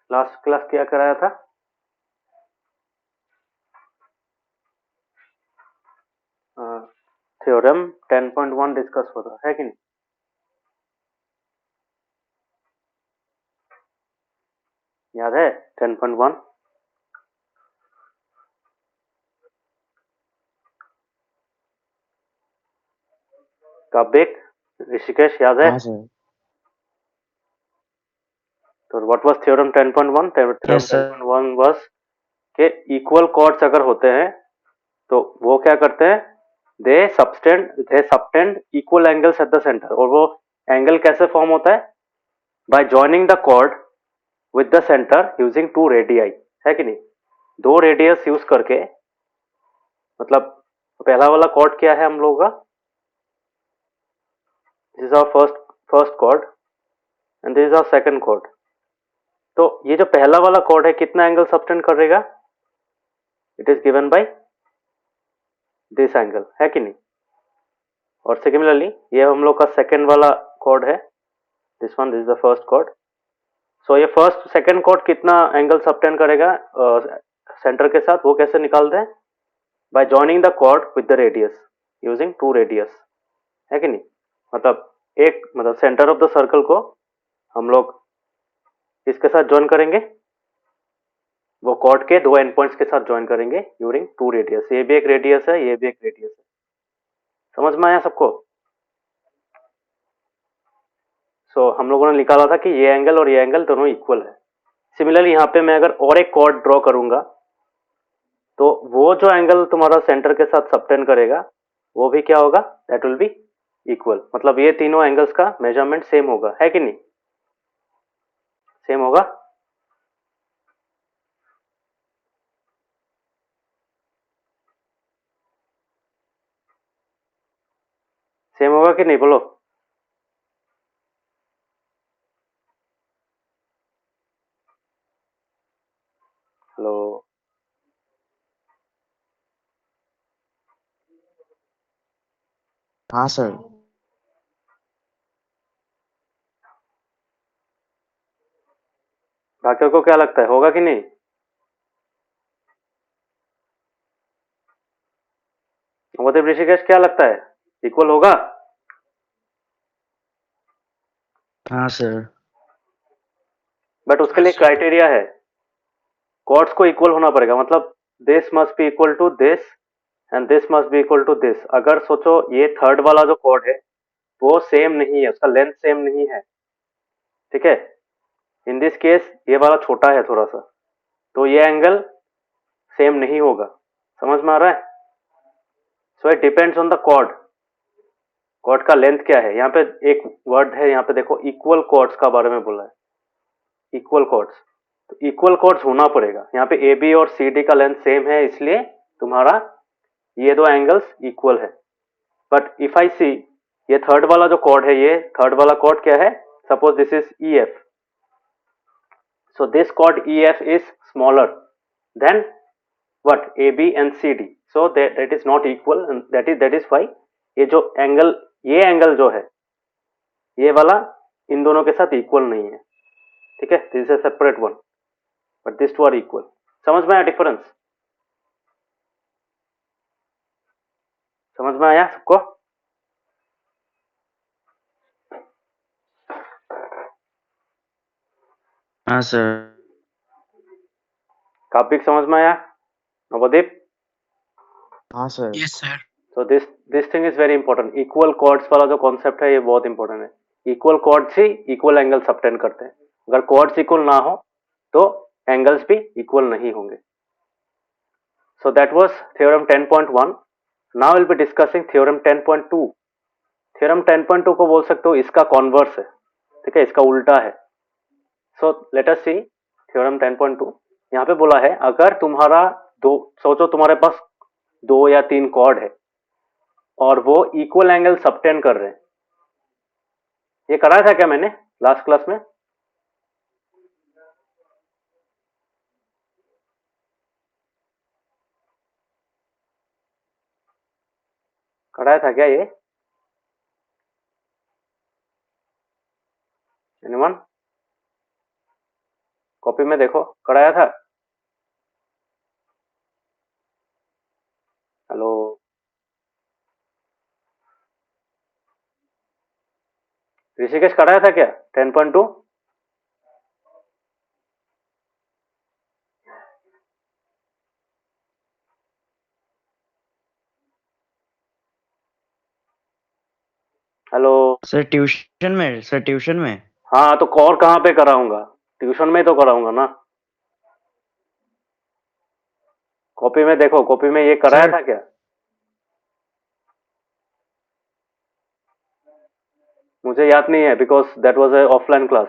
Last class क्या कराया था? थ्योरम 10.1 डिस्कस हो रहा है कि नहीं? याद है 10.1? काबिक, ऋषिकेश, याद है? हाँ सर। तो what was theorem 10.1? Theorem yes sir. 10.1 was के इक्वल कॉर्ड्स अगर होते हैं तो वो क्या करते हैं, they subtend equal angles at the centre. और वो एंगल कैसे फॉर्म होता है? By joining the chord with the centre using two radii, है कि नहीं? दो रेडियस यूज करके, मतलब पहला वाला कॉर्ड क्या है हम लोगों का? This is our first chord and this is our second chord. तो ये जो पहला वाला कॉर्ड है कितना एंगल सबटेंड करेगा? It is given by this angle, है कि नहीं? और सिमिलरली ये हम लोग का सेकंड वाला कॉर्ड है, this one, this is the first chord. So ये फर्स्ट सेकंड कॉर्ड कितना एंगल सबटेंड करेगा सेंटर के साथ, वो कैसे निकालते हैं? By joining the chord with the radius using two radius, है कि नहीं? मतलब मतलब सेंटर ऑफ द सर्कल को हम लोग इसके साथ ज्वाइन करेंगे, वो कॉर्ड के दो एंड पॉइंट्स के साथ ज्वाइन करेंगे यूजिंग टू रेडियस। ये भी एक रेडियस है, ये भी एक रेडियस है। समझ में आया सबको? सो हम लोगों ने निकाला था कि ये एंगल और ये एंगल दोनों इक्वल है। सिमिलरली यहाँ पे मैं अगर और एक कॉर्ड ड्रॉ करूंगा तो वो जो एंगल तुम्हारा सेंटर के साथ सबटेंड करेगा वो भी क्या होगा? That will be equal. मतलब ये तीनों एंगल्स का मेजरमेंट सेम होगा, है कि नहीं? सेम होगा। सेम होगा कि नहीं, बोलो? हेलो? हाँ सर। बाकियों को क्या लगता है, होगा कि नहीं? अमोदेव, ऋषिकेश, क्या लगता है, इक्वल होगा? हाँ सर। बट उसके लिए क्राइटेरिया है, कॉर्ड्स को इक्वल होना पड़ेगा। मतलब this must be equal to this and this must be equal to this. अगर सोचो ये थर्ड वाला जो कॉर्ड है वो सेम नहीं है, उसका लेंथ सेम नहीं है, ठीक है? इन दिस केस ये वाला छोटा है थोड़ा सा, तो ये एंगल सेम नहीं होगा। समझ में आ रहा है? So it depends on the chord. Chord का लेंथ क्या है? यहाँ पे एक वर्ड है, यहाँ पे देखो, इक्वल कॉर्ड्स का बारे में बोला है। इक्वल कॉर्ड्स, तो इक्वल कॉर्ड्स होना पड़ेगा। यहाँ पे ए बी और सी डी का लेंथ सेम है, इसलिए तुम्हारा ये दो एंगल्स इक्वल है। बट इफ आई सी, ये थर्ड वाला जो कॉर्ड है, ये थर्ड वाला कॉर्ड क्या है? Suppose this is E F. So this chord EF is smaller than what? AB and CD. So that is not equal, and that is why ये जो एंगल, ये एंगल जो है ये वाला इन दोनों के साथ इक्वल नहीं है, ठीक है? This is a separate one, but this two are equal. समझ में आया डिफरेंस? समझ में आया सबको? हाँ सर। कापिक समझ में आया? नवदीप? हाँ सर। Yes sir. तो this thing is very important. Equal chords वाला जो कॉन्सेप्ट है ये बहुत इंपॉर्टेंट है। इक्वल कॉर्ड्स ही इक्वल एंगल सबटेंड करते हैं। अगर कॉर्ड्स इक्वल ना हो तो एंगल्स भी इक्वल नहीं होंगे। So that was theorem 10.1. Now we'll be discussing theorem 10.2. theorem 10.2 को बोल सकते हो इसका कॉन्वर्स है, ठीक है? इसका उल्टा है। So let us see theorem 10.2। यहाँ पे बोला है अगर तुम्हारा दो, सोचो तुम्हारे पास दो या तीन कॉर्ड है और वो इक्वल एंगल सबटेंड कर रहे हैं। ये कराया था क्या मैंने लास्ट क्लास में? कराया था क्या ये? एनीवन? कॉपी में देखो, कराया था। हेलो, ऋषिकेश कराया था क्या 10.2? हेलो। सर ट्यूशन में। हाँ तो और कहाँ पे कराऊंगा? ट्यूशन में ही तो कराऊंगा ना। कॉपी में देखो, कॉपी में ये कराया सर था क्या? मुझे याद नहीं है because that was a offline class.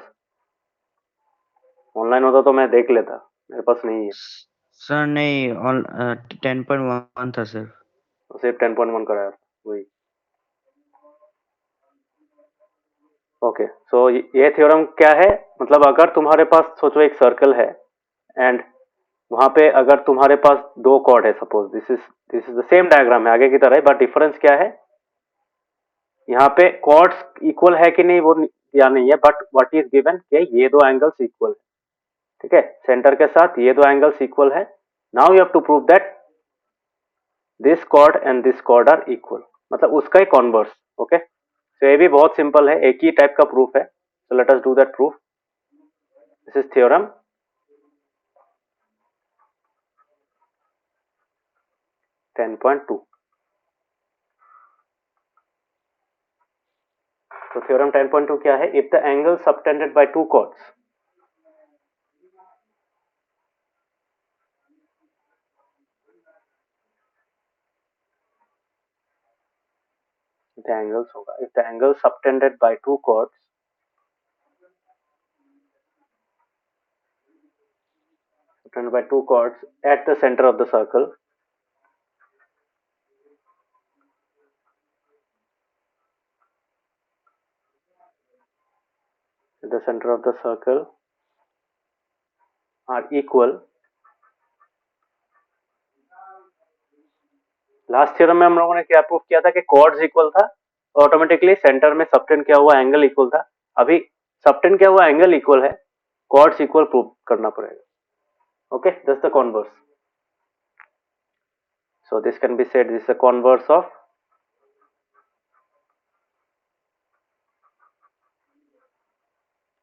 Online होता तो मैं देख लेता, मेरे पास नहीं है। सर नहीं, 10.1 था सर। तो सिर्फ 10.1 कराया था, वही। ओके, सो ये थ्योरम क्या है? मतलब अगर तुम्हारे पास सोचो एक सर्कल है एंड वहां पे अगर तुम्हारे पास दो कॉर्ड है, suppose this is the same diagram है आगे की तरह, बट डिफरेंस क्या है? यहाँ पे कॉर्ड्स इक्वल है कि नहीं वो या नहीं है, बट व्हाट इज गिवन कि ये दो एंगल्स इक्वल है। ठीक है, सेंटर के साथ ये दो एंगल्स इक्वल है। Now you have to prove that this chord and this chord are equal, मतलब उसका ही कॉन्वर्स। ओके, तो ये भी बहुत सिंपल है, एक ही टाइप का प्रूफ है। So let us do that proof. This is theorem 10.2। तो थ्योरम 10.2 क्या है? If the angle subtended by two chords, the angles होगा, if the angle subtended by two chords subtended by two chords at the center of the circle, at the center of the circle are equal। Last theorem में हम लोगों ने क्या proof किया था कि chords equal था, ऑटोमेटिकली सेंटर में सबटेंड किया हुआ एंगल इक्वल था। अभी सबटेंड किया हुआ एंगल इक्वल है, कॉर्ड्स इक्वल प्रूफ करना पड़ेगा। Okay, this the converse. So this can be said this the converse of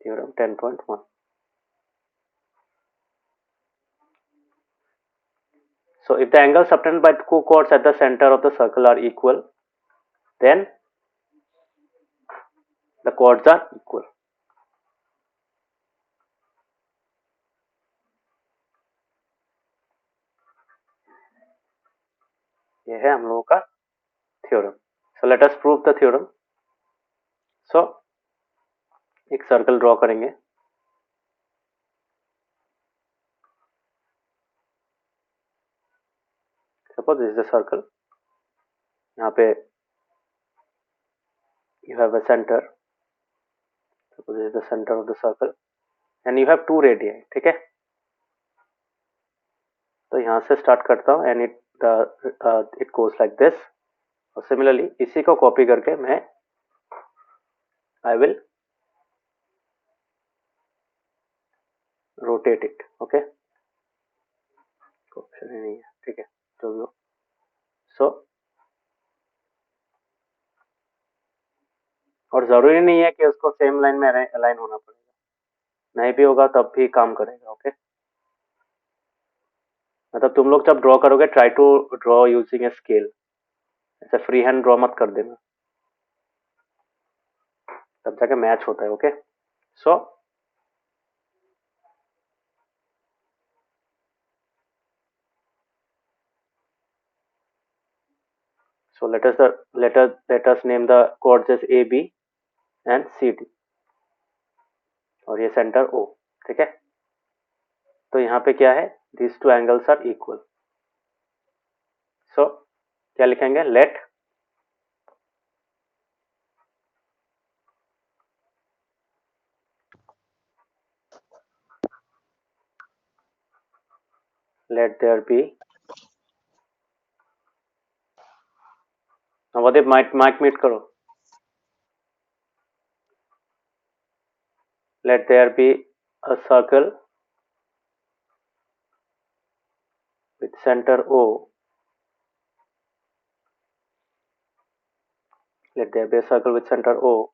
theorem 10.1। So if the angles subtended by two chords at the center of the circle are equal, then the chords are equal। ये है हम लोगों का theorem. So let us prove the theorem. So एक circle draw करेंगे। Suppose this is the circle, यहाँ पे you have a center, suppose this is the center of the circle and you have two radii। ठीक है, तो यहाँ से start करता हूँ and it goes like this. और सिमिलरली इसी को कॉपी करके मैं I will rotate it. Okay, option ही नहीं है, ठीक है, जो भी हो। सो और जरूरी नहीं है कि उसको सेम लाइन में अलाइन होना पड़ेगा, नहीं भी होगा तब भी काम करेगा। ओके, मतलब तुम लोग जब ड्रॉ करोगे try to draw using a scale, ऐसे फ्री हैंड ड्रॉ मत कर देना, तब जाके मैच होता है। Okay, so let us name the chords as A, B and C, D और ये सेंटर O। ठीक है, तो यहाँ पे क्या है? these two angles are equal। सो क्या लिखेंगे? let there be, Navdeep mic mute करो। let there be a circle center O, let there be a circle with center O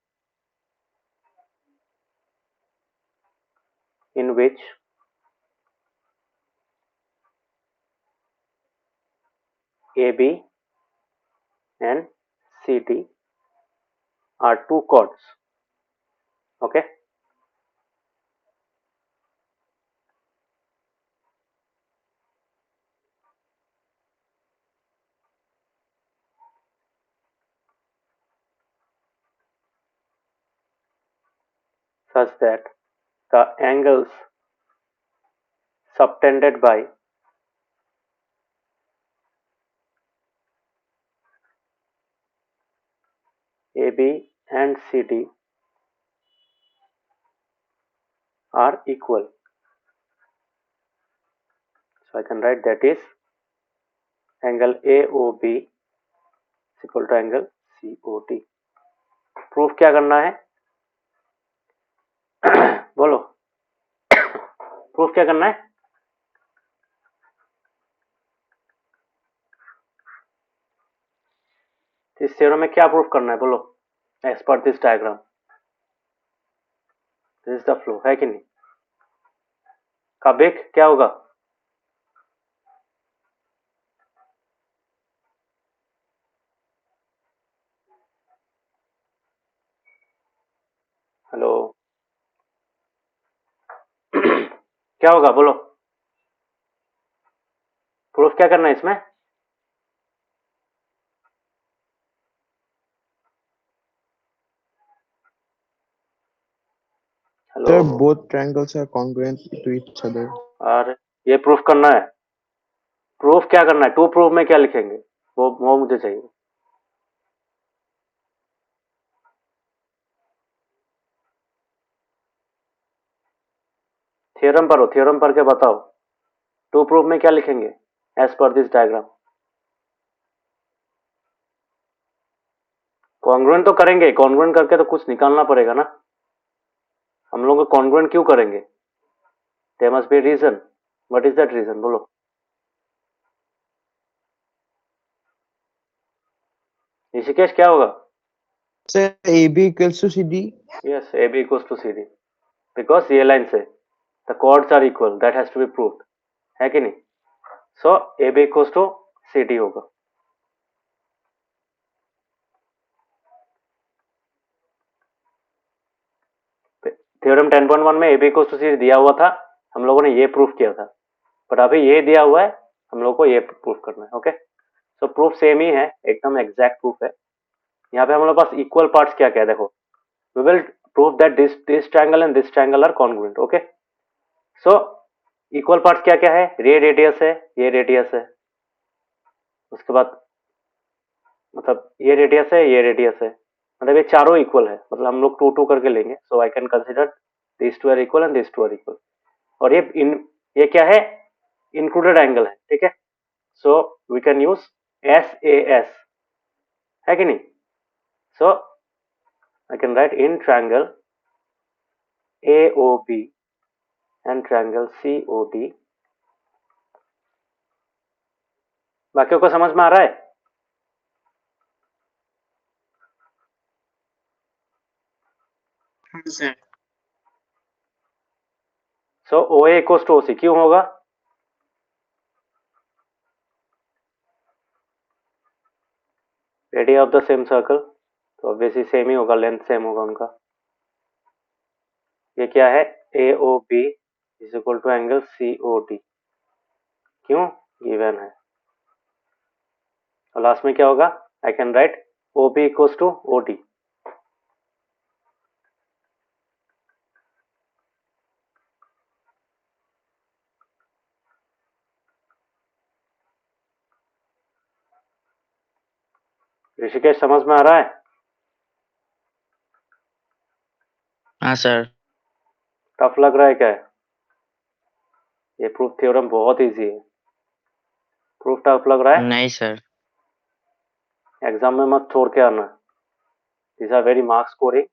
in which AB and CD are two chords. Okay, such that the angles subtended by AB and CD are equal. So I can write that is angle AOB is equal to angle COD. Proof क्या करना है? बोलो, proof क्या करना है? इस theorem में क्या प्रूफ करना है? बोलो, as per this diagram, this is the flow, है कि नहीं? काबिक क्या होगा? हेलो क्या होगा? बोलो, प्रूफ क्या करना है इसमें? Hello Sir, both triangles are congruent to each other. और ये प्रूफ करना है. प्रूफ क्या करना है? टू प्रूफ में क्या लिखेंगे? वो मुझे चाहिए. थ्योरम पढ़ो, थ्योरम पढ़ के बताओ. टू प्रूफ में क्या लिखेंगे as per this diagram? Congruent तो करेंगे, कॉन्ग्रुएंट करके तो कुछ निकालना पड़ेगा ना. हम लोग कॉन्ग्रुएंट क्यों करेंगे? There must be reason. What is that reason? बोलो. ऋषिकेश क्या होगा? Sir, AB equals to CD. Yes, A B equals to C D, because ये लाइन से the chords are equal, that has to be proved, है कि नहीं? So A B equals to C D होगा. Theorem 10.1 में A B equals to C D दिया हुआ था, हम लोगों ने ये प्रूफ किया था. बट अभी ये दिया हुआ है, हम लोग को ये प्रूफ करना है. ओके, सो प्रूफ सेम ही है, एकदम एग्जैक्ट प्रूफ है. यहाँ पे हम लोग पास इक्वल पार्ट्स क्या क्या है देखो. We will prove that this triangle and this triangle are congruent. Okay, so equal parts क्या क्या है? ये रेडियस है, ये रेडियस है, उसके बाद मतलब ये रेडियस है, ये रेडियस है, मतलब ये चारों इक्वल है. मतलब हम लोग टू टू करके लेंगे. So I can consider this two are equal and this two are equal. और ये क्या है? इंक्लूडेड एंगल है. ठीक है, so we can use SAS, है कि नहीं? So I can write in triangle AOB and triangle COD. बाकियों को समझ में आ रहा है? Sir. So OA equals to OC क्यों होगा? Radius of the same circle, तो ऑब्वियसली सेम ही होगा, लेंथ सेम होगा उनका. ये क्या है? AOB is equal to angle COD. क्यों? गिवन है. और लास्ट में क्या होगा? I can write OB equals to OD. Rishikesh समझ में आ रहा है? हाँ सर. टफ लग रहा है क्या? ये प्रूफ थ्योरम बहुत इजी है. प्रूफ टफ लग रहा है? नहीं सर. एग्जाम में मत छोड़ के आना. This are very marks scoring,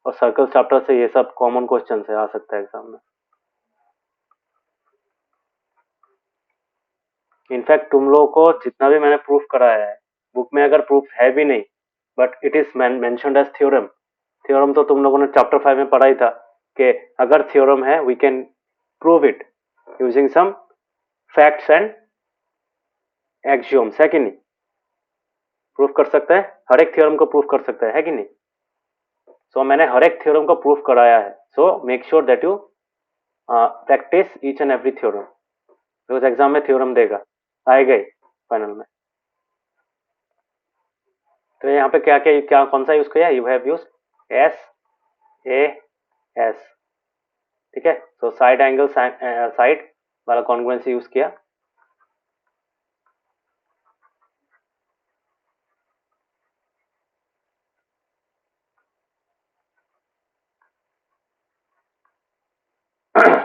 और सर्कल चैप्टर से ये सब कॉमन क्वेश्चन से आ सकता है एग्जाम में. इनफैक्ट तुम लोगों को जितना भी मैंने प्रूफ कराया है, बुक में अगर प्रूफ है भी नहीं, but it is mentioned as theorem. Theorem तो तुम लोगों ने चैप्टर 5 में पढ़ा ही था कि अगर थ्योरम है we can prove it using some facts and axioms, है कि नहीं? प्रूफ कर सकते हैं, हर एक थ्योरम को प्रूफ कर सकते हैं, है कि नहीं? सो मैंने हर एक थ्योरम को प्रूफ कराया है। सो make sure that you practice each and every theorem, because exam में थ्योरम देगा, आएगा ही फाइनल में। तो यहाँ पे क्या क्या क्या कौन सा यूज किया? You have use S A S, ठीक है। तो साइड एंगल साइड वाला कॉन्ग्रुएंसी यूज किया।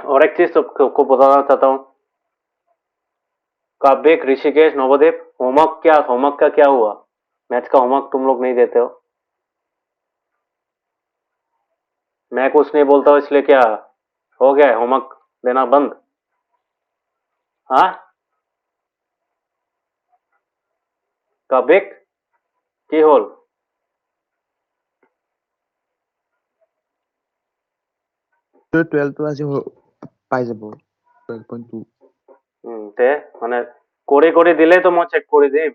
और एक चीज सबको बताना चाहता हूँ, काव्यक, ऋषिकेश, नवोदीप, होमवर्क का क्या हुआ? मैथ्स का होमवर्क तुम लोग नहीं देते हो। मैं कुछ नहीं बोलता हूँ इसलिए क्या हो गया है होमवर्क देना बंद? हाँ, काव्यक की होल So 12 টো আজি পাই যাব 12.2 তে মানে করে দিলে তো মই চেক করে দিম।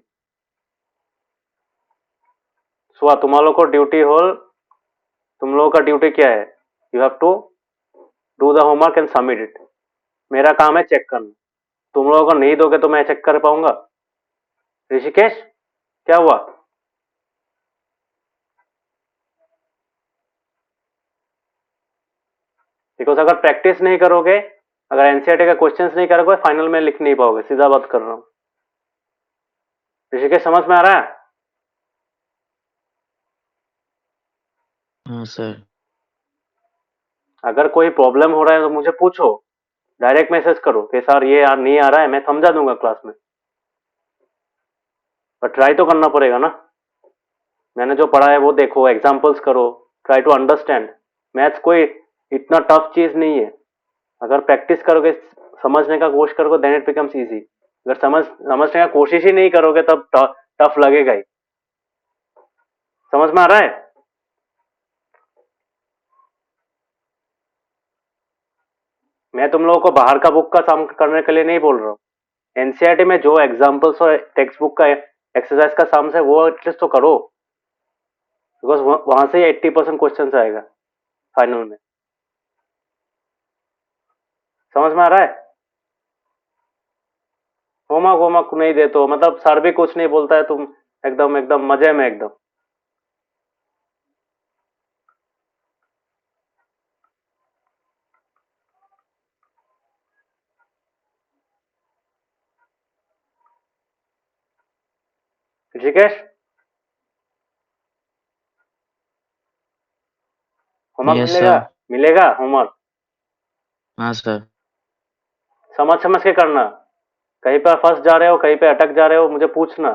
चोआ तुम्हारा ड्यूटी होल, तुम लोगों का ड्यूटी क्या है? You have to do the homework and submit it. मेरा काम है चेक करना। तुम लोगों को नहीं दोगे तो मैं चेक कर पाऊंगा? ऋषिकेश क्या हुआ? बिकॉज अगर प्रैक्टिस नहीं करोगे, अगर एनसीईआरटी का क्वेश्चंस नहीं करोगे, फाइनल में लिख नहीं पाओगे। सीधा बात कर रहा हूँ। ऋषिकेश समझ में आ रहा है? हाँ सर। अगर कोई प्रॉब्लम हो रहा है तो मुझे पूछो, डायरेक्ट मैसेज करो कि सर ये यार नहीं आ रहा है, मैं समझा दूंगा क्लास में। पर ट्राई तो करना पड़ेगा ना। मैंने जो पढ़ा है वो देखो, एग्जाम्पल्स करो, ट्राई टू अंडरस्टैंड। मैथ्स कोई इतना टफ चीज नहीं है। अगर प्रैक्टिस करोगे, समझने का कोशिश करोगे, देन इट बिकम्स इजी। अगर समझने का कोशिश ही नहीं करोगे तब टफ लगेगा ही। समझ में आ रहा है? मैं तुम लोगों को बाहर का बुक का सम करने के लिए नहीं बोल रहा हूँ। एनसीईआरटी में जो एग्जाम्पल्स और टेक्स्ट बुक का एक्सरसाइज का सम्स है वो एटलीस्ट तो करो, बिकॉज वहां से 80% क्वेश्चन आएगा फाइनल में। समझ में आ रहा है? होमवर्क नहीं दे तो मतलब सर भी कुछ नहीं बोलता है, तुम एकदम एकदम मजे में एकदम। ऋषिकेश होमवर्क यस मिलेगा? सर। मिलेगा होमवर्क। हाँ सर। समझ समझ के करना। कहीं पे फंस जा रहे हो, कहीं पे अटक जा रहे हो, मुझे पूछना।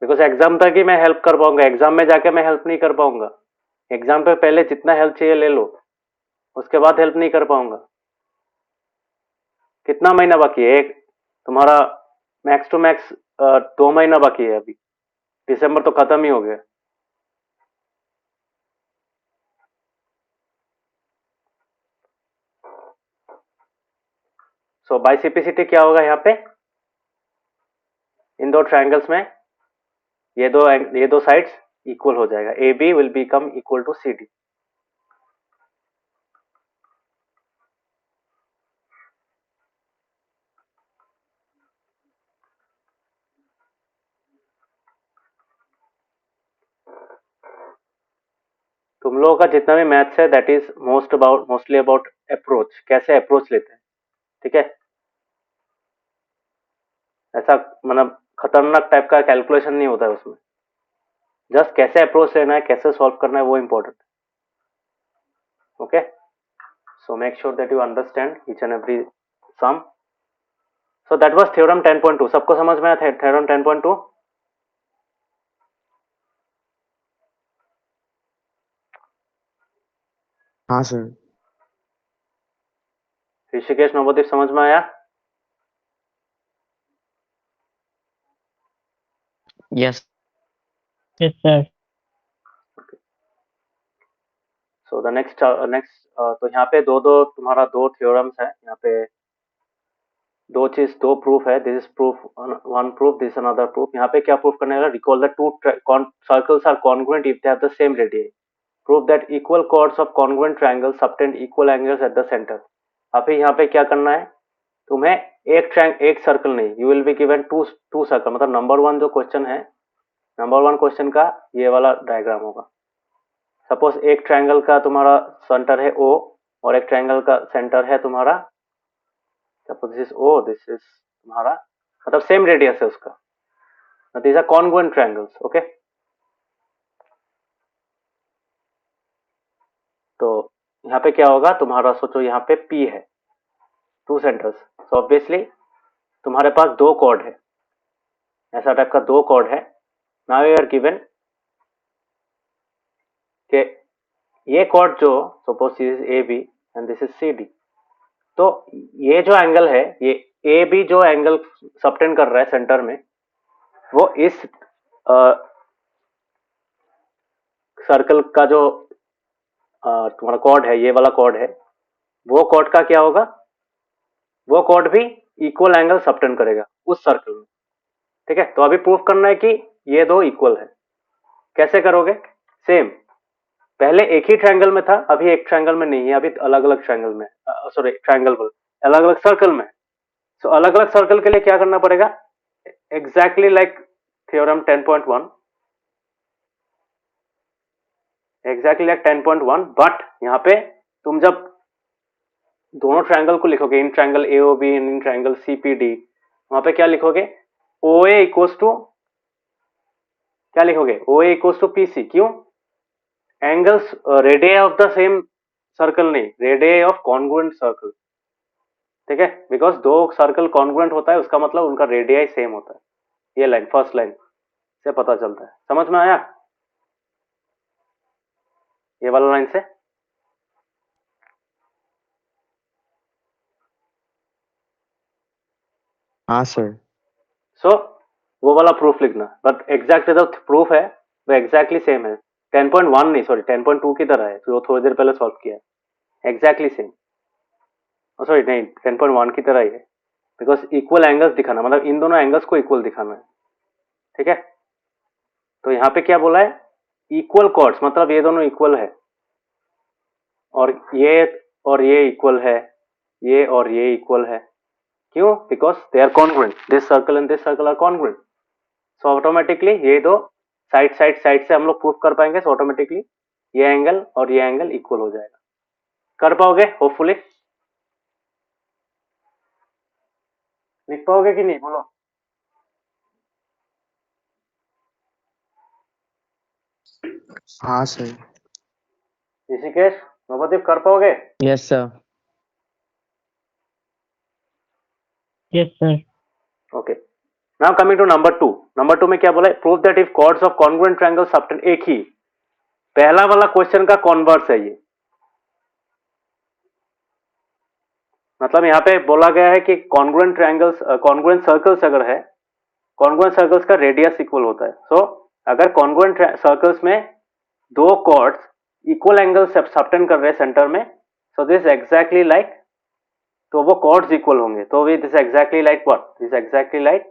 बिकॉज एग्जाम तक ही मैं हेल्प कर पाऊंगा, एग्जाम में जाके मैं हेल्प नहीं कर पाऊंगा। एग्जाम पे पहले जितना हेल्प चाहिए ले लो, उसके बाद हेल्प नहीं कर पाऊंगा। कितना महीना बाकी है? एक तुम्हारा मैक्स टू मैक्स 2 महीना बाकी है अभी। दिसंबर तो खत्म ही हो गया। सो बाई सीपीसीटी क्या होगा यहाँ पे? इन दो ट्रायंगल्स में ये दो साइड्स इक्वल हो जाएगा। A B will become equal to C D. तुम लोगों का जितना भी मैथ्स है that is mostly about approach, कैसे अप्रोच लेते हैं, ठीक है। ऐसा मतलब खतरनाक टाइप का कैलकुलेशन नहीं होता है उसमें। जस्ट कैसे अप्रोच लेना है, कैसे सॉल्व करना है, वो important. Okay, so make sure that you understand each and every sum. So that was theorem 10.2। सबको समझ में आया थ्योरम 10.2? हाँ सर। ऋषिकेश, नवोदीप समझ में आया? Yes. Yes, sir. So the next तो यहाँ पे तुम्हारा दो थ्योरम्स है, यहाँ पे दो प्रूफ है, this is proof one proof, this another proof. यहाँ पे क्या प्रूफ करने वाला, recall the two circles are congruent if they have the same radius, prove that equal chords of congruent triangles subtend equal angles at the centre. अभी यहाँ पे क्या करना है तुम्हें, एक सर्कल नहीं, you will be given two circle. मतलब नंबर वन जो क्वेश्चन है, नंबर वन क्वेश्चन का ये वाला डायग्राम होगा। सपोज एक ट्रायंगल का तुम्हारा सेंटर है ओ, और एक ट्रायंगल का सेंटर है तुम्हारा, suppose this is O, this is तुम्हारा, मतलब सेम रेडियस है उसका, this are congruent triangles. Okay, तो यहाँ पे क्या होगा तुम्हारा, सोचो यहाँ पे P है, टू सेंटर्स, सो ऑब्वियसली तुम्हारे पास दो कॉर्ड है, ऐसा टाइप का दो कॉर्ड है। नाउ यू आर गिवन कि ये कॉर्ड जो, suppose this is A B and this is C D, तो ये जो एंगल है, ये ए बी जो एंगल सबटेंड कर रहा है सेंटर में, वो इस सर्कल का जो तुम्हारा कॉर्ड है, ये वाला कॉर्ड है, वो कॉर्ड का क्या होगा, वो कॉर्ड भी इक्वल एंगल सबटेंड करेगा उस सर्कल में। ठीक है, तो अभी प्रूफ करना है कि ये दो इक्वल है। कैसे करोगे, सेम, पहले एक ही ट्रायंगल में था, अभी एक ट्रायंगल में नहीं है, अभी अलग अलग ट्रायंगल में, सॉरी ट्रायंगल बोल, अलग अलग सर्कल में। सो अलग अलग सर्कल के लिए क्या करना पड़ेगा, exactly like theorem 10.1, exactly like 10.1, but यहाँ पे तुम जब दोनों ट्रायंगल को लिखोगे, in triangle AOB, in triangle CPD, वहां पे क्या लिखोगे, ओ ए इक्वल्स टू, क्या लिखोगे, ओ ए इक्वल्स टू पीसी। क्यों, angles radius of the same circle नहीं, रेडियस ऑफ कॉन्ग्रुएंट सर्कल। ठीक है, बिकॉज दो सर्कल कॉन्ग्रुएंट होता है, उसका मतलब उनका रेडियस सेम होता है। ये लाइन, फर्स्ट लाइन से पता चलता है, समझ में आया, ये वाला लाइन से। हाँ सर। सो वो वाला प्रूफ लिखना, बट एग्जैक्ट जो प्रूफ है वो एग्जैक्टली सेम है, 10.1 नहीं, सॉरी 10.2 की तरह है, जो थोड़ी देर पहले सॉल्व किया है, एग्जैक्टली सेम, सॉरी नहीं 10.1 की तरह ही है, बिकॉज इक्वल एंगल्स दिखाना, मतलब इन दोनों एंगल्स को इक्वल दिखाना है। ठीक है, तो यहाँ पे क्या बोला है, इक्वल कॉर्ड्स, मतलब ये दोनों इक्वल है, और ये इक्वल है, ये और ये इक्वल है। क्यों, because they are congruent, this circle and this circle are congruent. So automatically ये दो साइड से हम लोग प्रूफ कर पाएंगे, सो ऑटोमेटिकली ये एंगल और ये एंगल इक्वल हो जाएगा। कर पाओगे, होपफुली लिख पाओगे कि नहीं, बोलो। हाँ सर। ऋषिकेश, नवदीप, कर पाओगे? Yes, sir. Yes, sir. Okay, now coming to number two. Number two में क्या बोला है, prove that if chords of congruent triangle subtend, एक ही, पहला वाला क्वेश्चन का कॉन्वर्स है ये, मतलब यहाँ पे बोला गया है कि कॉन्ग्रुएंट ट्रायंगल्स, कॉन्ग्रुएंट सर्कल्स अगर है, कॉन्ग्रुएंट सर्कल्स का रेडियस इक्वल होता है। सो अगर कॉन्ग्रुएंट सर्कल्स में दो कॉर्ड्स इक्वल एंगल सबटेंड कर रहे हैं सेंटर में, सो दिस एग्जैक्टली लाइक, तो वो कॉर्ड्स इक्वल होंगे, तो this exactly like what, this exactly like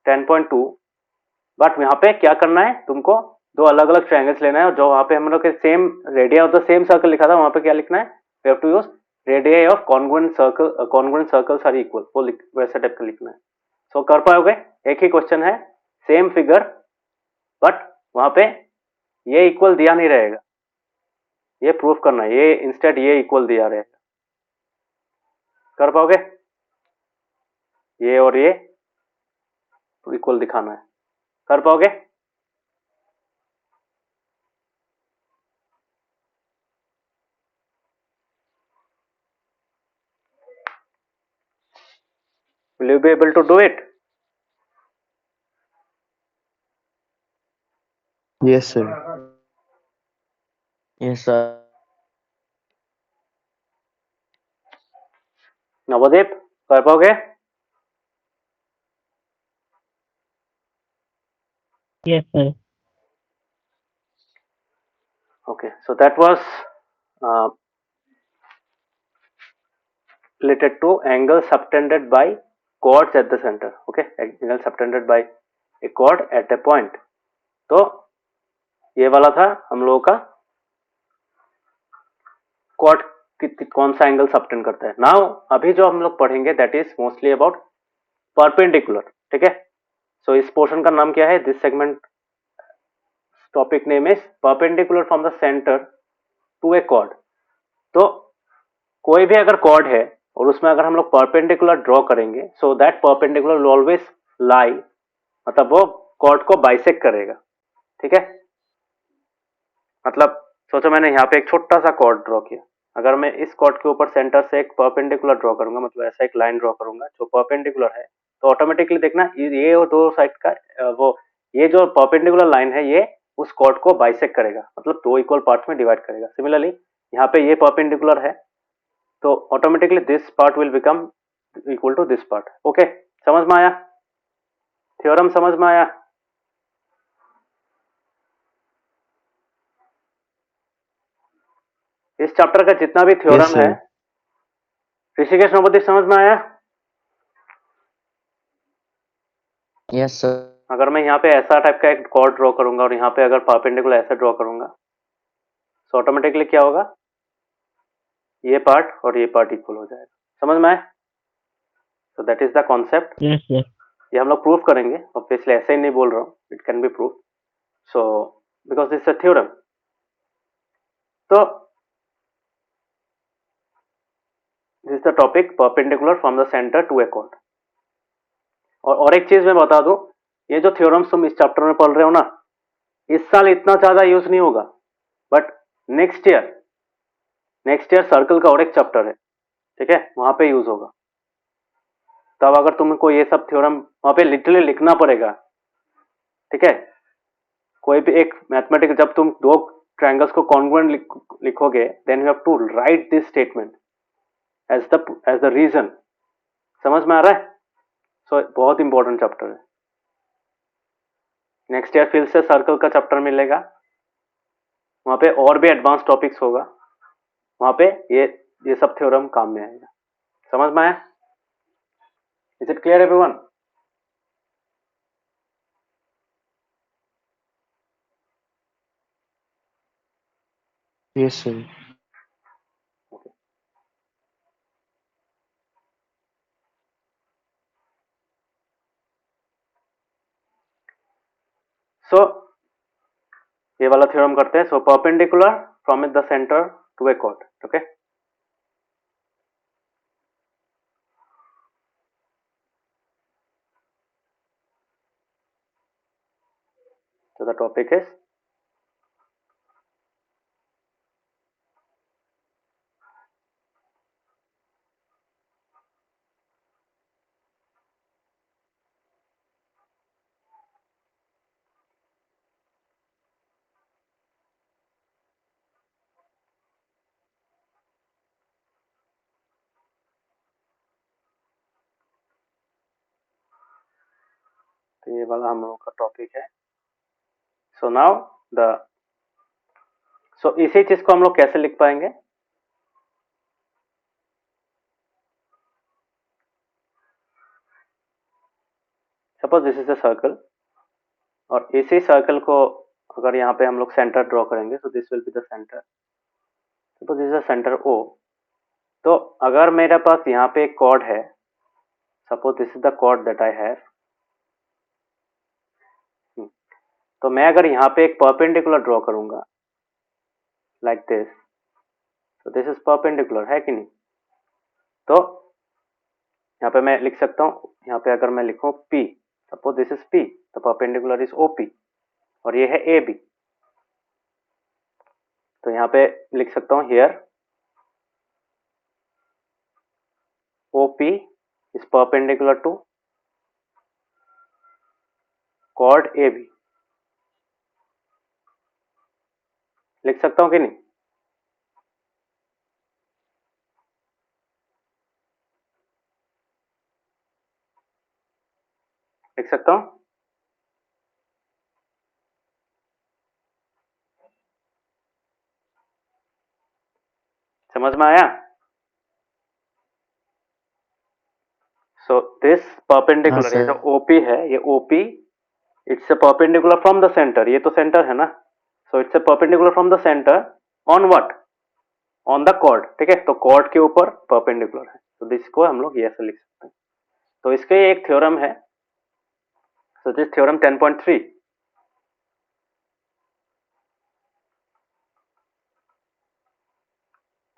10.2। But यहाँ पे क्या करना है तुमको, दो अलग अलग ट्रायंगल्स लेना है, और जो वहां पे हम लोग के same radius of the same circle लिखा था, वहां पे क्या लिखना है, we have to use radius of congruent circles are equal, वो वैसा टाइप का लिखना है। सो कर पाओगे, एक ही क्वेश्चन है, सेम फिगर, बट वहां पे ये इक्वल दिया नहीं रहेगा, ये प्रूफ करना है, ये इंस्टेड ये इक्वल दिया रहेगा। कर पाओगे, ये और ये इक्वल दिखाना है, कर पाओगे? Will you be able to do it? Yes sir. Yes, sir. Navdeep, कर पाओगे? Yes, sir. Okay, so that was uh, related to angle subtended by chords at the center. Okay, angle subtended by a chord at a point. तो ये वाला था हम लोगों का cord कौन सा एंगल सबटेंड करता है. नाउ अभी जो हम लोग पढ़ेंगे that is mostly about perpendicular. ठीक है, सो इस पोर्शन का नाम क्या है? This segment topic name is perpendicular from the centre to a chord. तो कोई भी अगर कॉर्ड है और उसमें अगर हम लोग परपेंडिकुलर ड्रॉ करेंगे so that perpendicular will always लाई, मतलब वो कॉर्ड को बाइसेक्ट करेगा. ठीक है, मतलब सोचो मैंने यहाँ पे एक छोटा सा कॉर्ड ड्रॉ किया. अगर मैं इस कॉर्ड के ऊपर सेंटर से एक परपेंडिकुलर ड्रॉ करूंगा, मतलब ऐसा एक लाइन ड्रॉ करूंगा जो परपेंडिकुलर है, तो ऑटोमेटिकली देखना ये और दो साइड का वो ये जो परपेंडिकुलर लाइन है ये उस कॉर्ड को बाइसेक्ट करेगा, मतलब दो इक्वल पार्ट्स में डिवाइड करेगा. सिमिलरली यहाँ पे ये परपेंडिकुलर है तो automatically this part will become equal to this part. Okay, समझ में आया? थ्योरम समझ में आया? इस चैप्टर का जितना भी Yes, थ्योरम है, sir. ऋषिकेश नवोदय समझ में आया? Yes, sir. अगर मैं यहाँ पे ऐसा टाइप का एक कॉर्ड ड्रॉ करूंगा और यहाँ पे अगर परपेंडिकुलर ऐसा ड्रॉ करूंगा तो ऑटोमेटिकली क्या होगा? ये पार्ट और ये पार्ट इक्वल हो जाएगा. समझ में आया? So that is the concept. Yes, sir. ये हम लोग प्रूव करेंगे. ऑब्वियसली ऐसे ही नहीं बोल रहा हूँ, it can be prove. So because this a theorem. तो this is the topic perpendicular from the centre to a chord. और एक चीज मैं बता दूं, ये जो थ्योरम्स तुम इस चैप्टर में पढ़ रहे हो ना, इस साल इतना ज्यादा यूज नहीं होगा, बट नेक्स्ट ईयर सर्कल का और एक चैप्टर है. ठीक है, वहां पे यूज होगा. तब अगर तुमको ये सब थ्योरम वहां पे लिटरली लिखना पड़ेगा. ठीक है, कोई भी एक मैथमेटिक्स जब तुम दो ट्रायंगल्स को कॉन्ग्रुएंट लिखोगे then you have to write this statement as the reason. समझ में आ रहा है? सो बहुत इंपॉर्टेंट चैप्टर है. नेक्स्ट ईयर फिर से सर्कल का चैप्टर मिलेगा, वहां पे और भी एडवांस टॉपिक्स होगा, वहां पे ये सब थ्योरम काम में आएगा. समझ में आया? Is it clear everyone? Yes, sir. So ये वाला थ्योरम करते हैं. So perpendicular from the centre to a chord. Okay, so the topic is तो ये वाला हम लोगों का टॉपिक है. सो नाउ द सो इसी चीज को हम लोग कैसे लिख पाएंगे? Suppose this is a circle और इसी सर्कल को अगर यहाँ पे हम लोग सेंटर ड्रॉ करेंगे तो this will be the centre. Suppose this is a centre O. तो अगर मेरे पास यहाँ पे एक कॉर्ड है, suppose this is the chord that I have, तो मैं अगर यहाँ पे एक परपेंडिकुलर ड्रॉ करूंगा लाइक दिस, तो दिस इज परपेंडिकुलर है कि नहीं? तो यहाँ पे मैं लिख सकता हूँ, यहाँ पे अगर मैं लिखूँ P, suppose this is P, तो परपेंडिकुलर इज OP और ये है AB. तो यहाँ पे लिख सकता हूँ here OP is perpendicular to chord AB. लिख सकता हूँ कि नहीं? लिख सकता हूँ? समझ में आया? सो दिस परपेंडिकुलर, हाँ, ये जो सर। ओपी है, ये OP it's a perpendicular from the centre, ये तो सेंटर है ना, so it's a perpendicular from the centre on what, on the chord, ठीक है, तो कॉर्ड के ऊपर परपेंडिकुलर है, तो दिस को हम लोग ये ऐसे लिख सकते हैं। तो इसके एक थ्योरम है, so this theorem 10.3,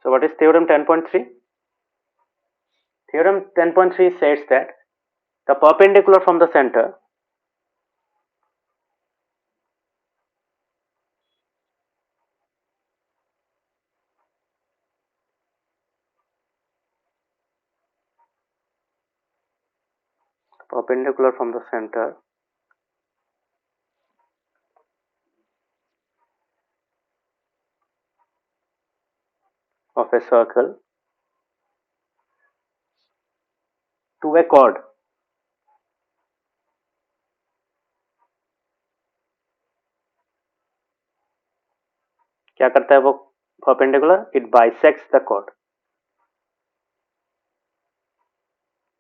so what is theorem 10.3? Theorem 10.3 says that the perpendicular from the center perpendicular from the center of a circle to a chord क्या करता है वो perpendicular? It bisects the chord।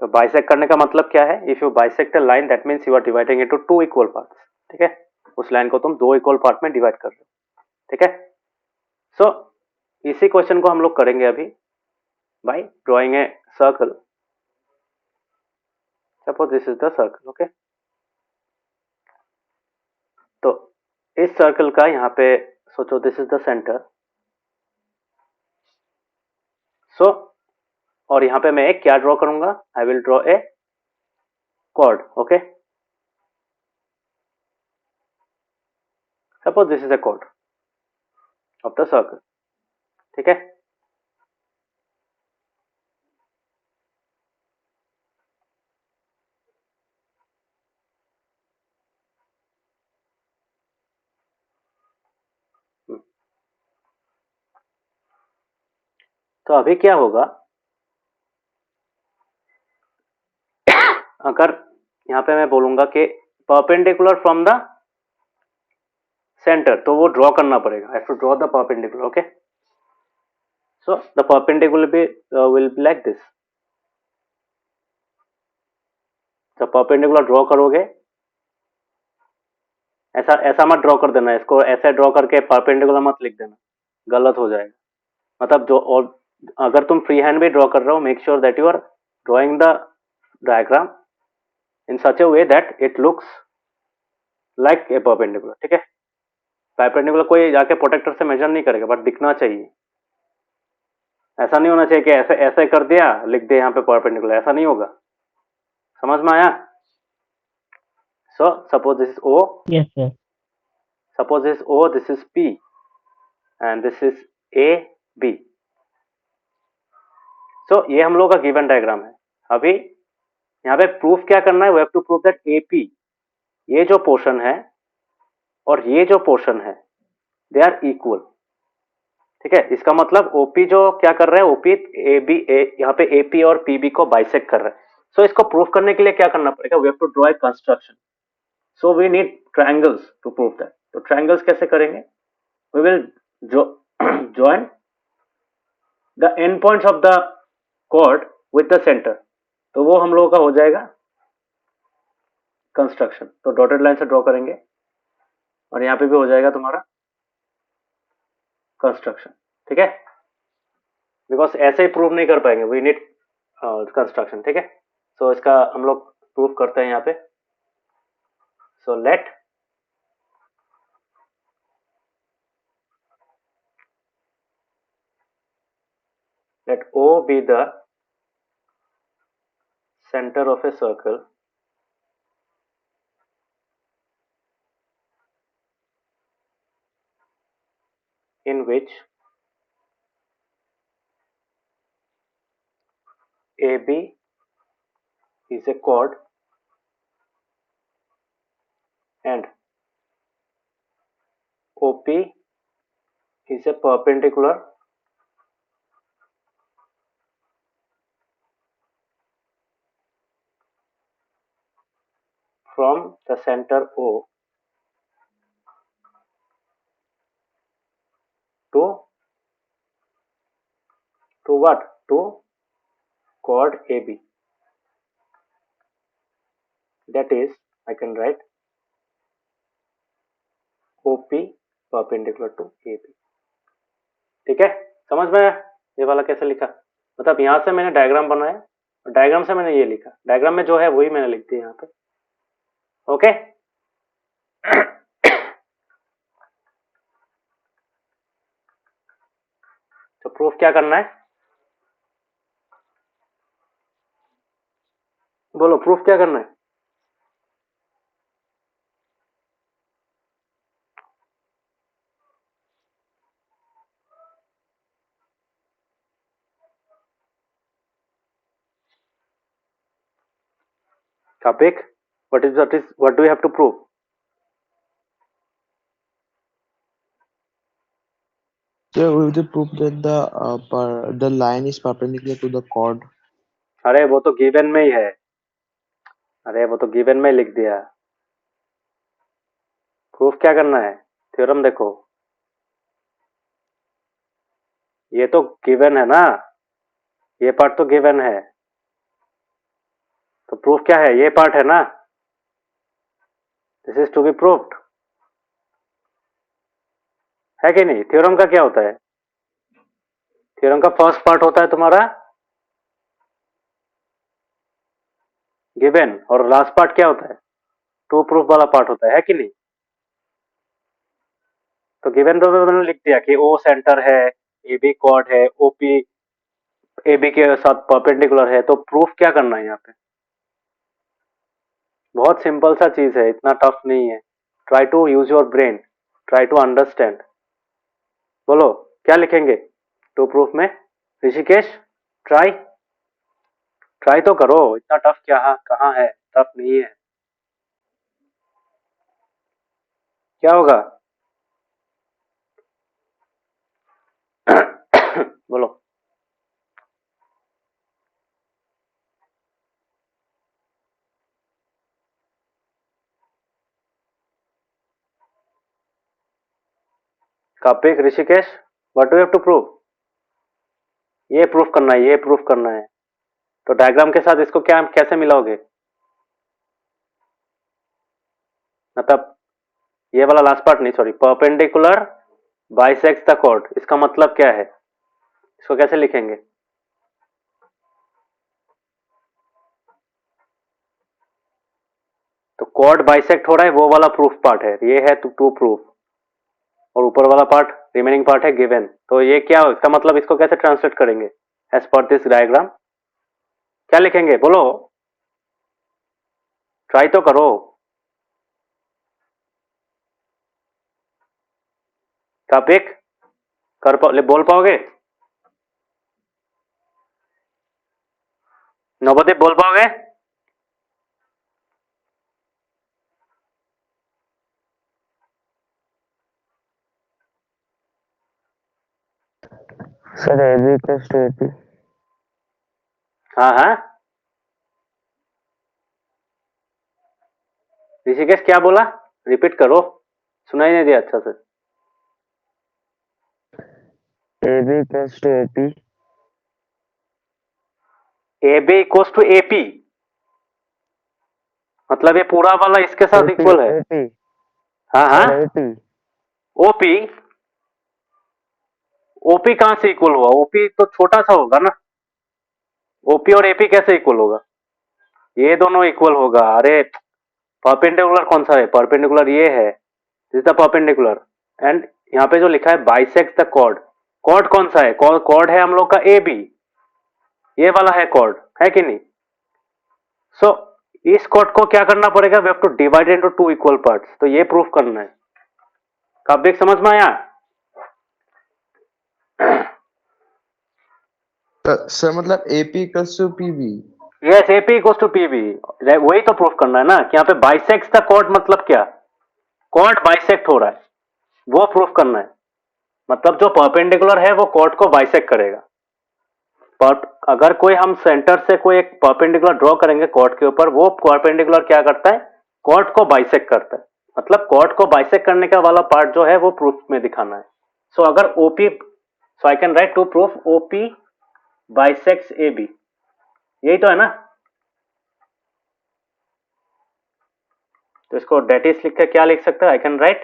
तो bisect करने का मतलब क्या है? If you bisect a line that means you are dividing into two equal parts, ठीक है, उस लाइन को तुम दो इक्वल पार्ट में डिवाइड कर रहे हो, ठीक है। सो इसी क्वेश्चन को हम लोग करेंगे अभी by drawing a circle. Suppose this is the circle, okay. तो इस सर्कल का यहाँ पे सोचो this is the centre, so और यहाँ पे मैं एक क्या ड्रॉ करूंगा? I will draw a chord, okay. Suppose this is a chord of the circle, ठीक है। तो अभी क्या होगा, अगर यहाँ पे मैं बोलूंगा कि परपेंडिकुलर फ्रॉम द सेंटर, तो वो ड्रॉ करना पड़ेगा, I have to draw the perpendicular, okay. So the perpendicular will be like this. जब परपेंडिकुलर ड्रॉ करोगे, ऐसा ऐसा मत ड्रॉ कर देना, इसको ऐसे ड्रॉ करके परपेंडिकुलर मत लिख देना, गलत हो जाएगा। मतलब जो, और अगर तुम फ्री हैंड भी ड्रॉ कर रहे हो, make sure that you are drawing the diagram in such a way that it looks like a perpendicular, ठीक है। परपेंडिकुलर कोई जाके प्रोटेक्टर से मेजर नहीं करेगा, बट दिखना चाहिए। ऐसा नहीं होना चाहिए कि ऐसे ऐसे कर दिया, लिख दिया यहाँ पे परपेंडिकुलर, ऐसा नहीं होगा। समझ में आया? So suppose this is O, Yes, sir. Suppose this O, this is P and this is A B. So ये हम लोग का गिवन डायग्राम है। अभी यहाँ पे प्रूफ क्या करना है? We have to prove that AP, ये जो पोर्शन है और ये जो पोर्शन है, दे आर इक्वल, ठीक है। इसका मतलब ओपी जो क्या कर रहा है, ओपी ए बी ए, यहाँ पे एपी और पीबी को बाइसेक्ट कर रहा है। सो इसको प्रूफ करने के लिए क्या करना पड़ेगा? We have to draw a construction, so we need triangles to prove that. तो ट्रायंगल्स कैसे करेंगे? We will join the end points of the chord with the center, तो वो हम लोगों का हो जाएगा कंस्ट्रक्शन। तो डॉटेड लाइन से ड्रॉ करेंगे और यहाँ पे भी हो जाएगा तुम्हारा कंस्ट्रक्शन, ठीक है। बिकॉज ऐसे ही प्रूव नहीं कर पाएंगे, वी नीड कंस्ट्रक्शन, ठीक है। सो इसका हम लोग प्रूव करते हैं यहाँ पे। So let O be the center of a circle in which AB is a chord and OP is a perpendicular from the center O to to what? To chord AB. That is, I can write OP perpendicular to AB. ठीक है, समझ में आया ये वाला कैसे लिखा? मतलब यहां से मैंने डायग्राम बनाया और डायग्राम से मैंने ये लिखा, डायग्राम में जो है वही मैंने लिख दिया यहाँ पे. ओके. तो प्रूफ क्या करना है? बोलो, प्रूफ क्या करना है? Kapik, what do you have to prove? So we have to prove that the line is perpendicular to the chord. अरे वो तो गिवन में ही है. अरे वो तो गिवन में लिख दिया. प्रूफ क्या करना है? थ्योरम देखो, ये तो गिवन है ना, ये पार्ट तो गिवन है, तो प्रूफ क्या है? ये पार्ट है ना, this is to be proved, है कि नहीं? थ्योरम का क्या होता है? थ्योरम का फर्स्ट पार्ट होता है तुम्हारा गिवन, और लास्ट पार्ट क्या होता है? टू प्रूफ वाला पार्ट होता है कि नहीं? तो गिवन तो मैंने लिख दिया कि ओ सेंटर है, ए बी कॉर्ड है, ओपी ए बी के साथ परपेंडिकुलर है. तो प्रूफ क्या करना है यहाँ पे? बहुत सिंपल सा चीज है, इतना टफ नहीं है. Try to use your brain, try to understand. बोलो क्या लिखेंगे टू प्रूफ में? ऋषिकेश, ट्राई तो करो, इतना टफ क्या कहाँ है? टफ नहीं है. क्या होगा? बोलो. Kapik, Rishikesh, what do have to prove? ये प्रूफ करना है, ये प्रूफ करना है. तो डायग्राम के साथ इसको क्या कैसे मिलाओगे? मतलब ये वाला लास्ट पार्ट नहीं, sorry, perpendicular bisects the chord, इसका मतलब क्या है? इसको कैसे लिखेंगे? तो कॉर्ड बाइसेक्ट हो रहा है, वो वाला प्रूफ पार्ट है, ये है टू प्रूफ, और ऊपर वाला पार्ट, रिमेनिंग पार्ट है गिवन. तो ये क्या हो, इसका मतलब इसको कैसे ट्रांसलेट करेंगे एज पर दिस डायग्राम? क्या लिखेंगे? बोलो, ट्राई तो करो. टॉपिक बोल पाओगे? नवदीप बोल पाओगे? Sir, AB equals to AP. हाँ हाँ, ऋषिकेश क्या बोला? रिपीट करो, सुनाई नहीं दिया अच्छा से. AB equals to AP. AB equals to AP, मतलब ये पूरा वाला इसके साथ इक्वल है. AP. हाँ हाँ, AP. OP, OP कहां से इक्वल हुआ? OP तो छोटा सा होगा ना. OP और AP कैसे इक्वल होगा? ये दोनों इक्वल होगा. अरे परपेंडिकुलर कौन सा है? परपेंडिकुलर ये है, this is the perpendicular. And यहाँ पे जो लिखा है बाइसेक्ट द कॉर्ड, कॉर्ड कौन सा है? कॉर्ड है हम लोग का AB, ये वाला है कॉर्ड, है कि नहीं? सो इस कॉर्ड को क्या करना पड़ेगा? We have to divide into two equal parts. तो ये प्रूफ करना है. कब देख समझ में आया? सर मतलब AP equals to PB. Yes, AP equals to PB, वही तो प्रूफ करना है ना कि यहाँ पे बाइसेक्ट्स द कॉर्ड, मतलब क्या? कॉर्ड बाइसेक्ट हो रहा है, वो प्रूफ करना है. मतलब जो परपेंडिकुलर है वो कॉर्ड को बाइसेक्ट करेगा. अगर कोई हम सेंटर से कोई एक परपेंडिकुलर ड्रॉ करेंगे कॉर्ड के ऊपर, वो परपेंडिकुलर क्या करता है? कॉर्ड को बाइसेक्ट करता है. मतलब कॉर्ड को बाइसेक्ट करने का वाला पार्ट जो है वो प्रूफ में दिखाना है. सो अगर OP, so I can write to proof OP bisects A B, यही तो है ना। तो इसको डेट इज लिख के क्या लिख सकते हैं, I can write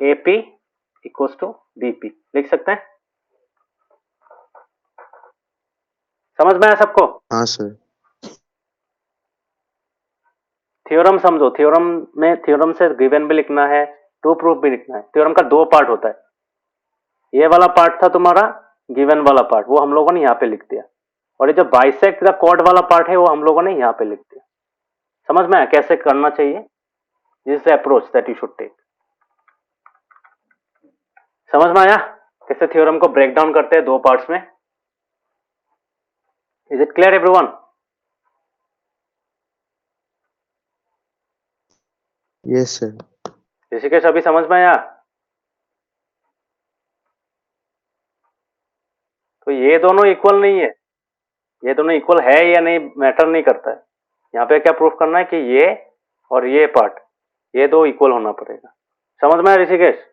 A P equals to B P, लिख सकते हैं। समझ में आया सबको? हाँ सर। थ्योरम समझो, थ्योरम में थ्योरम से गिवन भी लिखना है, टू प्रूफ भी लिखना है। थ्योरम का दो पार्ट होता है, ये वाला पार्ट था तुम्हारा गिवन वाला पार्ट, वो हम लोगों ने यहाँ पे लिख दिया, और ये जो बाइसेक्ट द कॉर्ड वाला पार्ट है वो हम लोगों ने यहाँ पे लिख दिया। समझ में आया कैसे करना चाहिए? This is approach that you should take. समझ में आया कैसे थ्योरम को ब्रेक डाउन करते हैं दो पार्ट्स में? Is it clear everyone? Yes sir. Rishikesh अभी समझ में आया? तो ये दोनों इक्वल नहीं है, ये दोनों इक्वल है या नहीं मैटर नहीं करता है। यहाँ पे क्या प्रूफ करना है कि ये और ये पार्ट, ये दो इक्वल होना पड़ेगा। समझ में आया ऋषिकेश?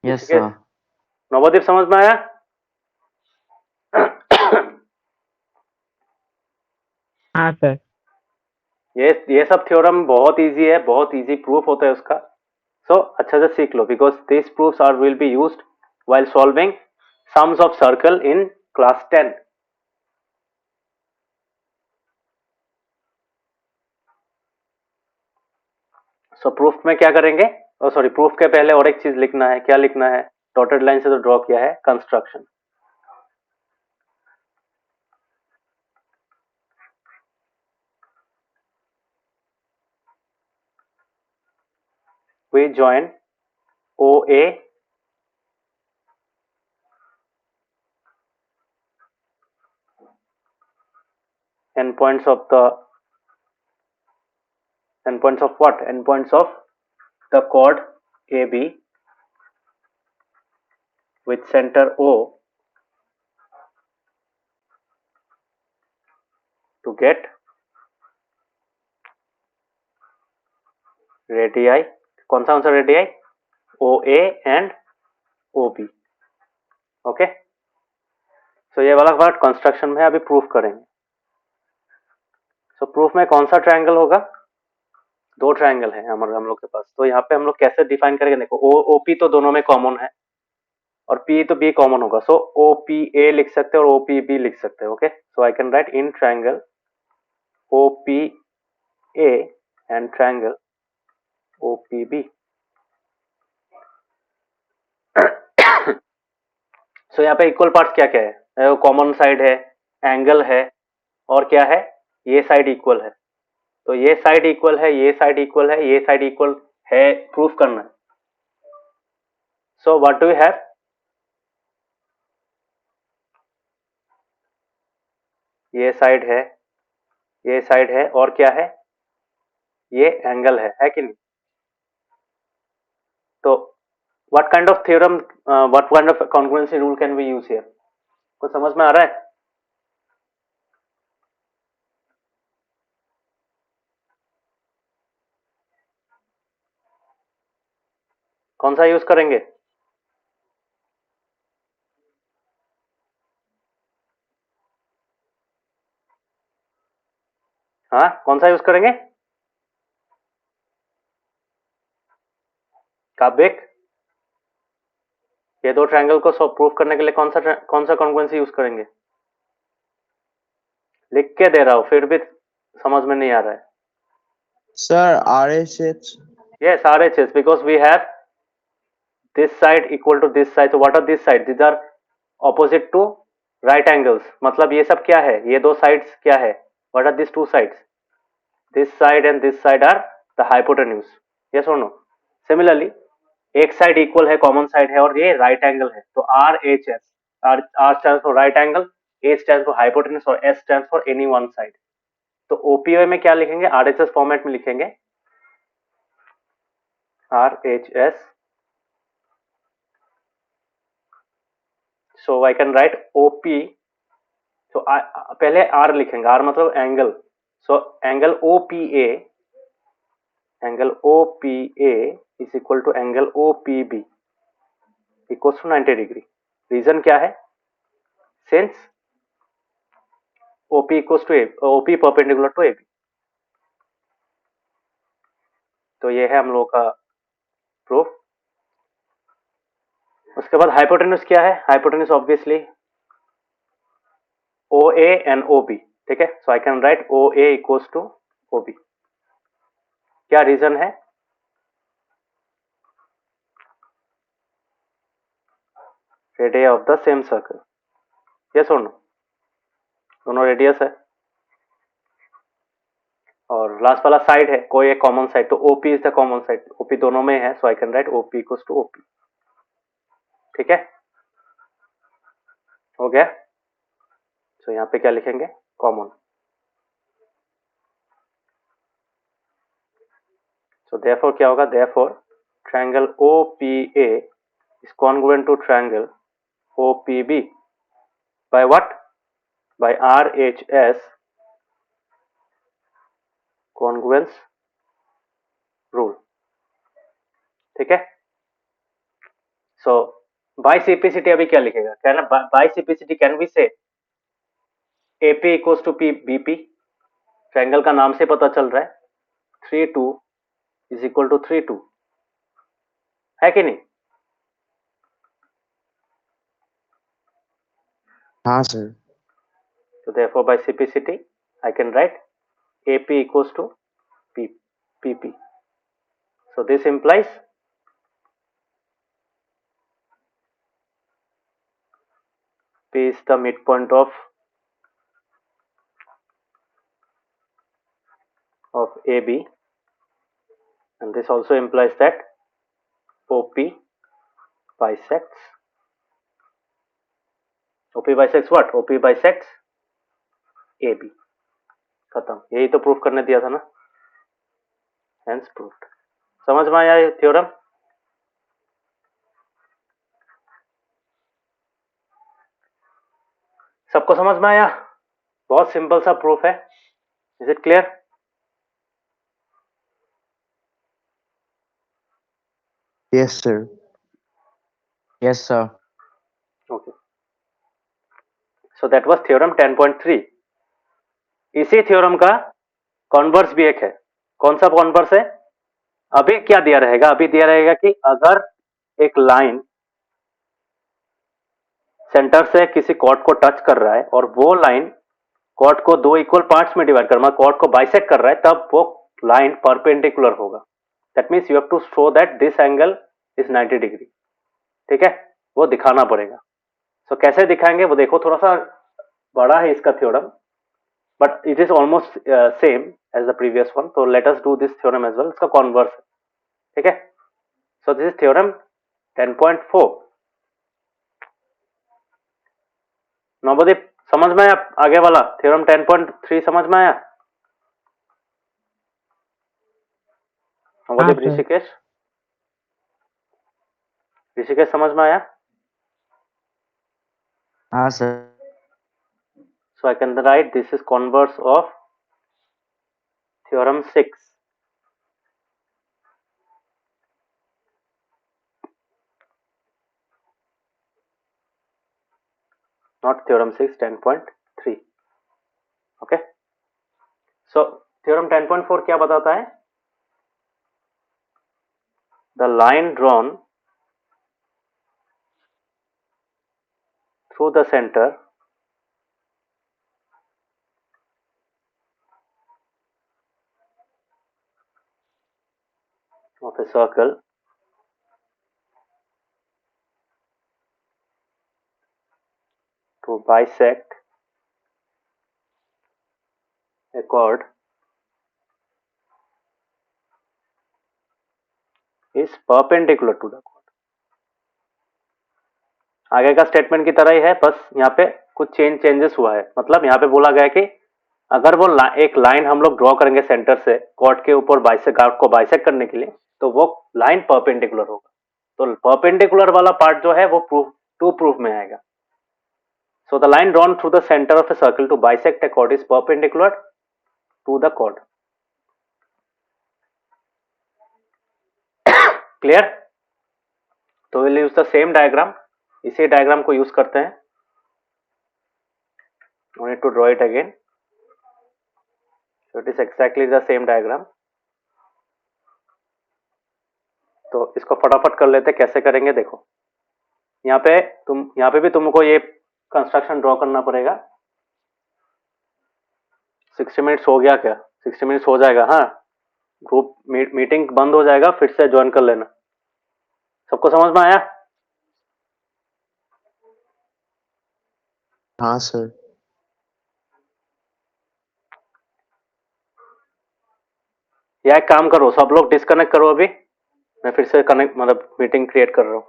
Yes sir. नवदीप समझ में आया? हाँ सर। ये सब थ्योरम बहुत इजी है, बहुत इजी प्रूफ होता है उसका। सो अच्छा से सीख लो, because this proofs are will be used while solving sums of circle in class 10। So proof में क्या करेंगे, सॉरी प्रूफ के पहले और एक चीज लिखना है। क्या लिखना है? डॉटेड लाइन से तो ड्रॉ किया है, construction. we join OA endpoints of the endpoints of what? Endpoints of the chord AB with center O to get radii। कौन सा radii? OA and OB। Okay, so ये वाला पार्ट कंस्ट्रक्शन में अभी प्रूफ करेंगे। सो proof में कौन सा ट्रायंगल होगा? दो ट्रायंगल है हमारे हम लोग के पास। तो यहाँ पे हम लोग कैसे डिफाइन करेंगे? देखो OP तो दोनों में कॉमन है और P तो B कॉमन होगा। सो OPA लिख सकते हैं और OPB लिख सकते हैं। Okay, so I can write in triangle OPA and triangle OPB। सो यहाँ पे इक्वल पार्ट्स क्या क्या है? कॉमन साइड है, एंगल है, और क्या है? ये साइड इक्वल है। तो ये साइड इक्वल है, ये साइड इक्वल है, ये साइड इक्वल है, प्रूफ करना है। So what do we have? ये साइड है, ये साइड है, और क्या है? ये एंगल है कि नहीं? तो what kind of theorem, what kind of congruency rule can we use here? कुछ समझ में आ रहा है? कौन सा यूज करेंगे? हाँ, कौन सा यूज करेंगे? काबिक, ये दो ट्रायंगल को प्रूफ करने के लिए कौन सा कॉन्ग्रुएंसी यूज करेंगे? लिख के दे रहा हूं, फिर भी समझ में नहीं आ रहा है। Sir RHS। Yes, RHS, because we have this side equal to this side. So what are these sides? These are opposite to right angles. मतलब ये सब क्या है? ये दो sides क्या है? What are these two sides? This side and this side are the hypotenuse. Yes or no? Similarly, एक साइड इक्वल है, कॉमन साइड है, और ये राइट एंगल है। तो RHS, R stands for right angle, A stands for hypotenuse और S stands for any one side। तो OPA में क्या लिखेंगे? RHS फॉर्मेट में लिखेंगे, RHS। so I can write OP। so पहले R लिखेंगे, R मतलब angle. so angle OPA angle OPA is equal to angle OPB equals to 90 degree. Reason क्या है? Since OP equals to OP perpendicular to AB। तो ये है हम लोगों का प्रूफ। उसके बाद हाइपोटेन्यूज क्या है? Hypotenuse obviously OA and OB, ठीक है। So I can write OA equals to OB। क्या रीजन है? Radii of the same circle, yes और नो? दोनों रेडियस है और लास्ट वाला साइड है, कोई एक कॉमन साइड, तो OP is the common side. OP दोनों में है, so I can write OP equals to OP, ठीक है। हो गया। सो यहाँ पे क्या लिखेंगे? कॉमन। सो देयरफॉर क्या होगा? Therefore triangle OPA is congruent to triangle OPB by what? By RHS congruence rule, ठीक है। सो बाय सिम्प्लिसिटी अभी क्या लिखेगा? कहना by simplicity can we say AP equals to BP, triangle का नाम से पता चल रहा है 3 2 इज इक्वल टू 3 2, है कि नहीं? हाँ sir. So therefore by simplicity I can write AP equals to PP. So this implies P is the midpoint of AB, and this also implies that OP bisects what? OP bisects AB। खत्म। यही तो proof करने दिया था ना, hence proofed. समझ में आया ये थ्योरम? सबको समझ में आया? बहुत सिंपल सा प्रूफ है। Is it clear? Yes sir. Yes, sir. Okay. So that was theorem 10.3। इसी थ्योरम का कॉन्वर्स भी एक है। कौन सा कॉन्वर्स है? अभी क्या दिया रहेगा? अभी दिया रहेगा कि अगर एक लाइन सेंटर से किसी कॉर्ड को टच कर रहा है और वो लाइन कॉर्ड को दो इक्वल पार्ट्स में डिवाइड कर, मतलब कॉर्ड को बाइसेक्ट कर रहा है, तब वो लाइन परपेंडिकुलर होगा। That means you have to show that this angle is 90 degree, ठीक है। वो दिखाना पड़ेगा। सो कैसे दिखाएंगे वो देखो, थोड़ा सा बड़ा है इसका theorem, but it is almost same as the previous one. तो let us do this theorem as well. इसका कॉन्वर्स, ठीक है। So this is theorem 10.4। Navdeep समझ में आया? आगे वाला थ्योरम 10.3 समझ में आया? नवदीप, हाँ, सर। ऋषिकेश, ऋषिकेश समझ में आया? हाँ sir. So I can write this is converse of theorem 6. Not theorem 6, 10.3. Okay. So theorem 10.4 क्या बताता है? The line drawn through the center of a circle to bisect a chord is perpendicular to the chord. आगे का statement की तरह ही है, बस यहाँ पे कुछ चेंजेस हुआ है। मतलब यहाँ पे बोला गया कि अगर वो एक लाइन हम लोग ड्रॉ करेंगे सेंटर से कॉर्ड के ऊपर कार्ड को बाइसेक्ट करने के लिए, तो वो लाइन परपेंडिकुलर होगा। तो परपेंडिकुलर वाला पार्ट जो है वो प्रूफ में आएगा। So the line drawn through the centre of a circle to bisect a chord is perpendicular to the chord. Clear? तो will use the same diagram, इसी डायग्राम को यूज करते हैं. No need to draw it again. So it is exactly the same diagram. तो इसको फटाफट कर लेते, कैसे करेंगे देखो. यहाँ पे भी तुमको ये कंस्ट्रक्शन ड्रॉ करना पड़ेगा. 60 मिनट्स हो गया क्या? 60 मिनट्स हो जाएगा. हाँ, ग्रुप मीटिंग बंद हो जाएगा, फिर से ज्वाइन कर लेना. सबको समझ में आया? हाँ सर. या एक काम करो, सब लोग डिस्कनेक्ट करो अभी. मैं फिर से कनेक्ट मतलब मीटिंग क्रिएट कर रहा हूँ.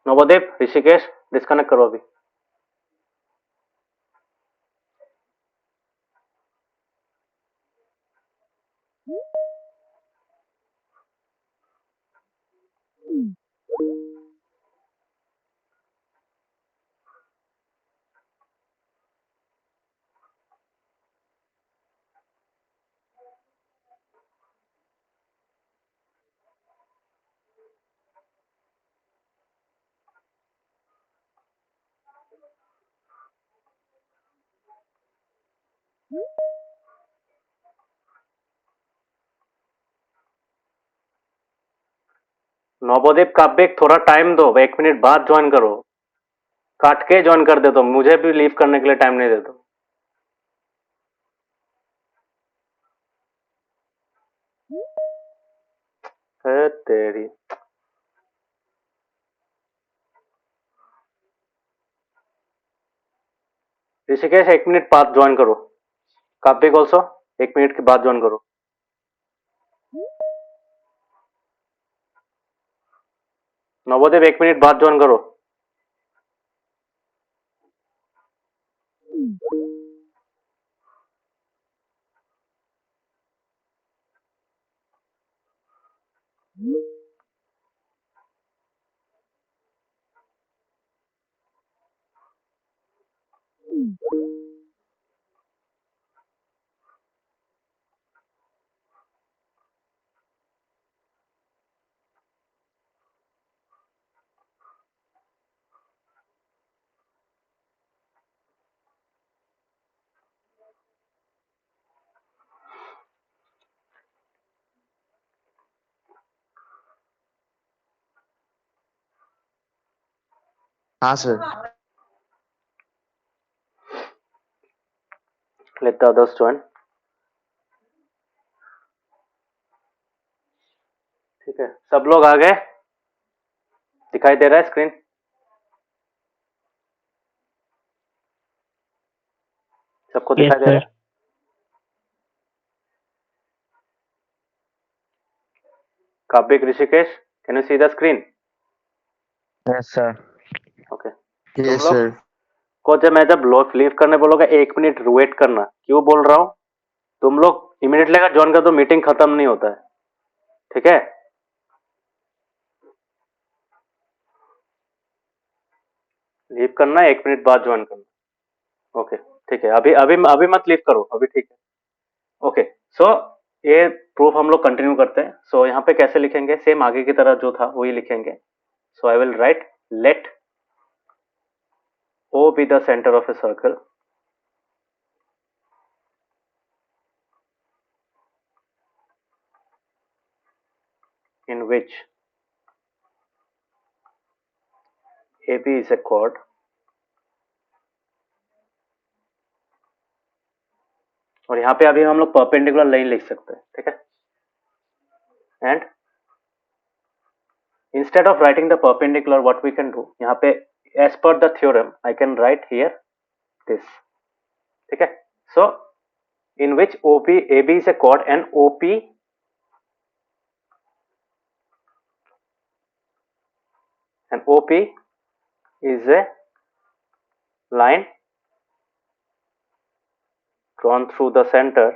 नवोदेव, ऋषिकेश, डिस्कनेक्ट करो अभी. नवोदेव, काव्य, थोड़ा टाइम दो, 1 मिनट बाद ज्वाइन करो. काट के ज्वाइन कर दे, तो मुझे भी लीव करने के लिए टाइम नहीं देते. तेरी ऋषिकेश, 1 मिनट बाद ज्वाइन करो. काव्य ऑल्सो 1 मिनट के बाद ज्वाइन करो. नवोदेव, 1 मिनट बाद ज्वाइन करो. हाँ sir. Let the others join. ठीक है, सब लोग आ गए? दिखाई दे रहा है स्क्रीन? सबको Yes, दिखाई दे रहा sir. है? काव्य, Rishikesh, can you see the screen? Yes, sir. Okay. तुम Yes लोग sir. को जब मैं लीव करने बोलूंगा, 1 मिनट वेट करना. क्यों बोल रहा हूँ? तुम लोग इमीडिएटली अगर ज्वाइन कर दो, मीटिंग खत्म नहीं होता है. ठीक है? लीव करना, 1 मिनट बाद ज्वाइन करना. ओके, ठीक है. अभी अभी अभी मत लीव करो अभी. ठीक है, ओके. सो ये प्रूफ हम लोग कंटिन्यू करते हैं. सो यहाँ पे कैसे लिखेंगे? सेम आगे की तरह जो था वही लिखेंगे. So I will write let O be the center of a circle in which AB is a chord और यहाँ पे अभी हम लोग परपेंडिकुलर लाइन लिख सकते हैं. ठीक है? And instead of writing the perpendicular, what we can do, यहाँ पे as per the theorem I can write here this. ठीक है? So in which AB is a chord and OP is a line drawn through the center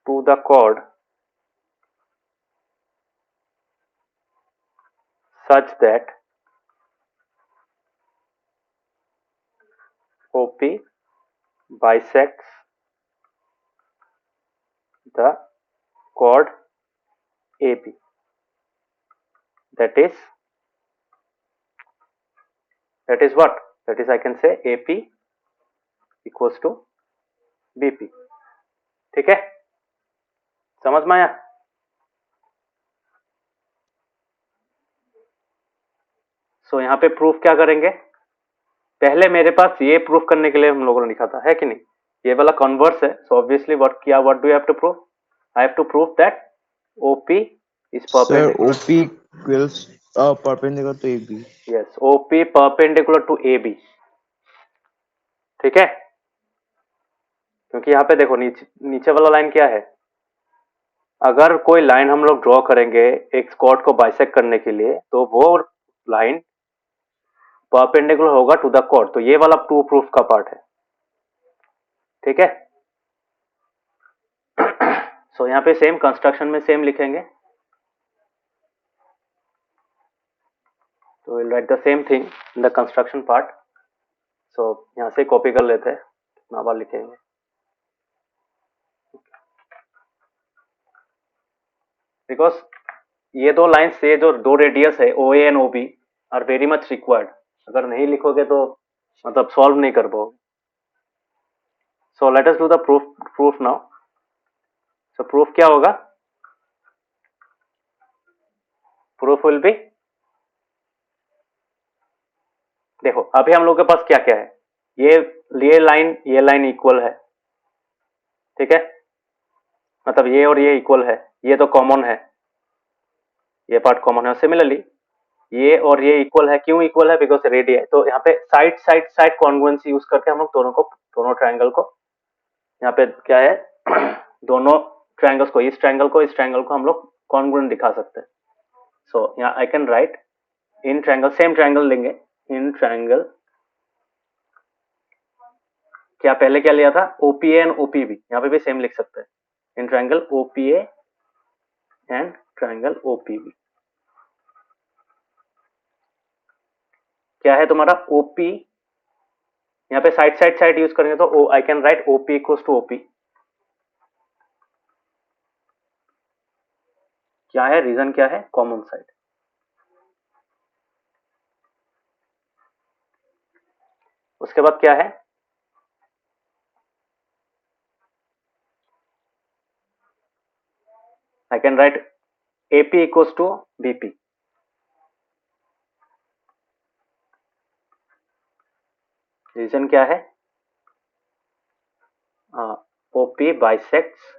to the chord such that OP bisects the chord AB. That is what? That is I can say AP equals to BP. ठीक है, समझ में आया? सो यहाँ पे proof क्या करेंगे? पहले मेरे पास ये प्रूफ करने के लिए हम लोगों ने लिखा था, है कि नहीं? ये वाला कन्वर्स है, so obviously what do you have to prove? I have to prove that OP is Sir, perpendicular. OP equals perpendicular to AB. Yes, OP perpendicular to AB. ठीक है, क्योंकि यहाँ पे देखो नीचे वाला लाइन क्या है? अगर कोई लाइन हम लोग ड्रॉ करेंगे एक कॉर्ड को बाइसेक्ट करने के लिए, तो वो लाइन परपेंडिकुलर होगा टू द कॉर्ड। तो ये वाला टू प्रूफ का पार्ट है, ठीक है? सो यहाँ पे सेम कंस्ट्रक्शन में सेम लिखेंगे, तो will write the same thing in the construction part. So यहाँ से कॉपी कर लेते हैं, कितना बार लिखेंगे। बिकॉज ये दो लाइन्स से जो दो रेडियस है OA and OB are very much required. अगर नहीं लिखोगे तो मतलब सॉल्व नहीं कर पाओगे। So let us do the proof now. So proof क्या होगा? प्रूफ विल बी, देखो अभी हम लोग के पास क्या क्या है? ये लाइन इक्वल है, ठीक है? मतलब ये और ये इक्वल है, ये तो कॉमन है, ये पार्ट कॉमन है। सिमिलरली ये और ये इक्वल है, क्यों इक्वल है? बिकॉज रेडियस है। तो यहाँ पे साइड कॉन्ग्रुएंसी यूज करके हम लोग दोनों ट्रायंगल को, यहाँ पे क्या है दोनों ट्रायंगल्स को, इस ट्रायंगल को हम लोग कॉन्ग्रुएंट दिखा सकते हैं। सो यहाँ आई can write in triangle, same triangle लेंगे, इन ट्रायंगल क्या पहले क्या लिया था? OPA एंड OPB, यहाँ पे भी सेम लिख सकते हैं, in triangle OPA and triangle OPB। क्या है तुम्हारा? OP, यहाँ पे साइड यूज करेंगे तो I can write OP equals to OP। क्या है रीजन? क्या है? Common side. उसके बाद क्या है? I can write AP equals to BP। Reason क्या है? OP बाइसेक्ट्स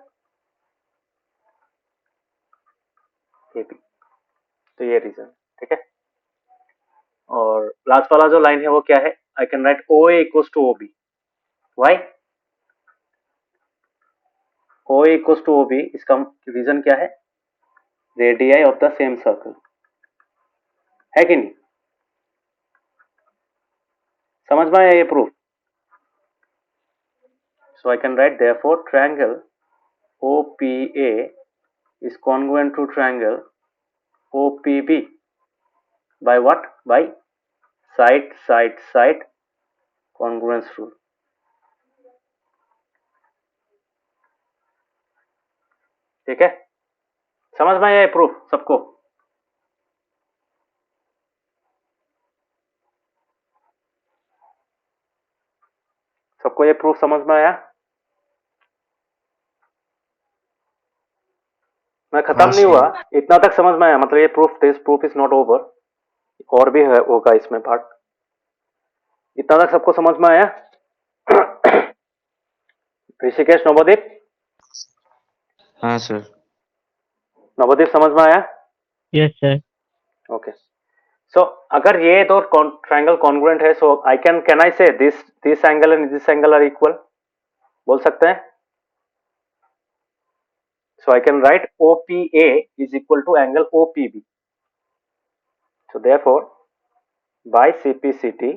AP, तो ये रीजन, ठीक है? और लास्ट वाला जो लाइन है वो क्या है? I can write OA equals to OB। Why? OA equals to OB, इसका रीजन क्या है? Radii of the same circle, है कि नहीं? समझ में आया ये proof? So I can write therefore triangle OPA is congruent to triangle OPB by what? By side congruence rule। ठीक है, समझ में आया ये प्रूफ सबको? सबको ये प्रूफ समझ में आया? मैं खत्म हाँ नहीं हुआ, सर। इतना तक समझ में आया? मतलब ये this proof is not over, और भी है होगा इसमें पार्ट। इतना तक सबको समझ में आया? ऋषिकेश, नवदीप? हाँ सर। नवदीप समझ में आया? Yes, sir. ओके। सो अगर ये दो ट्रायंगल कॉन्ग्रुएंट है, so I can I say this angle and this angle are equal, बोल सकते हैं? So I can write OPA is equal to angle OPB। So therefore by CPCT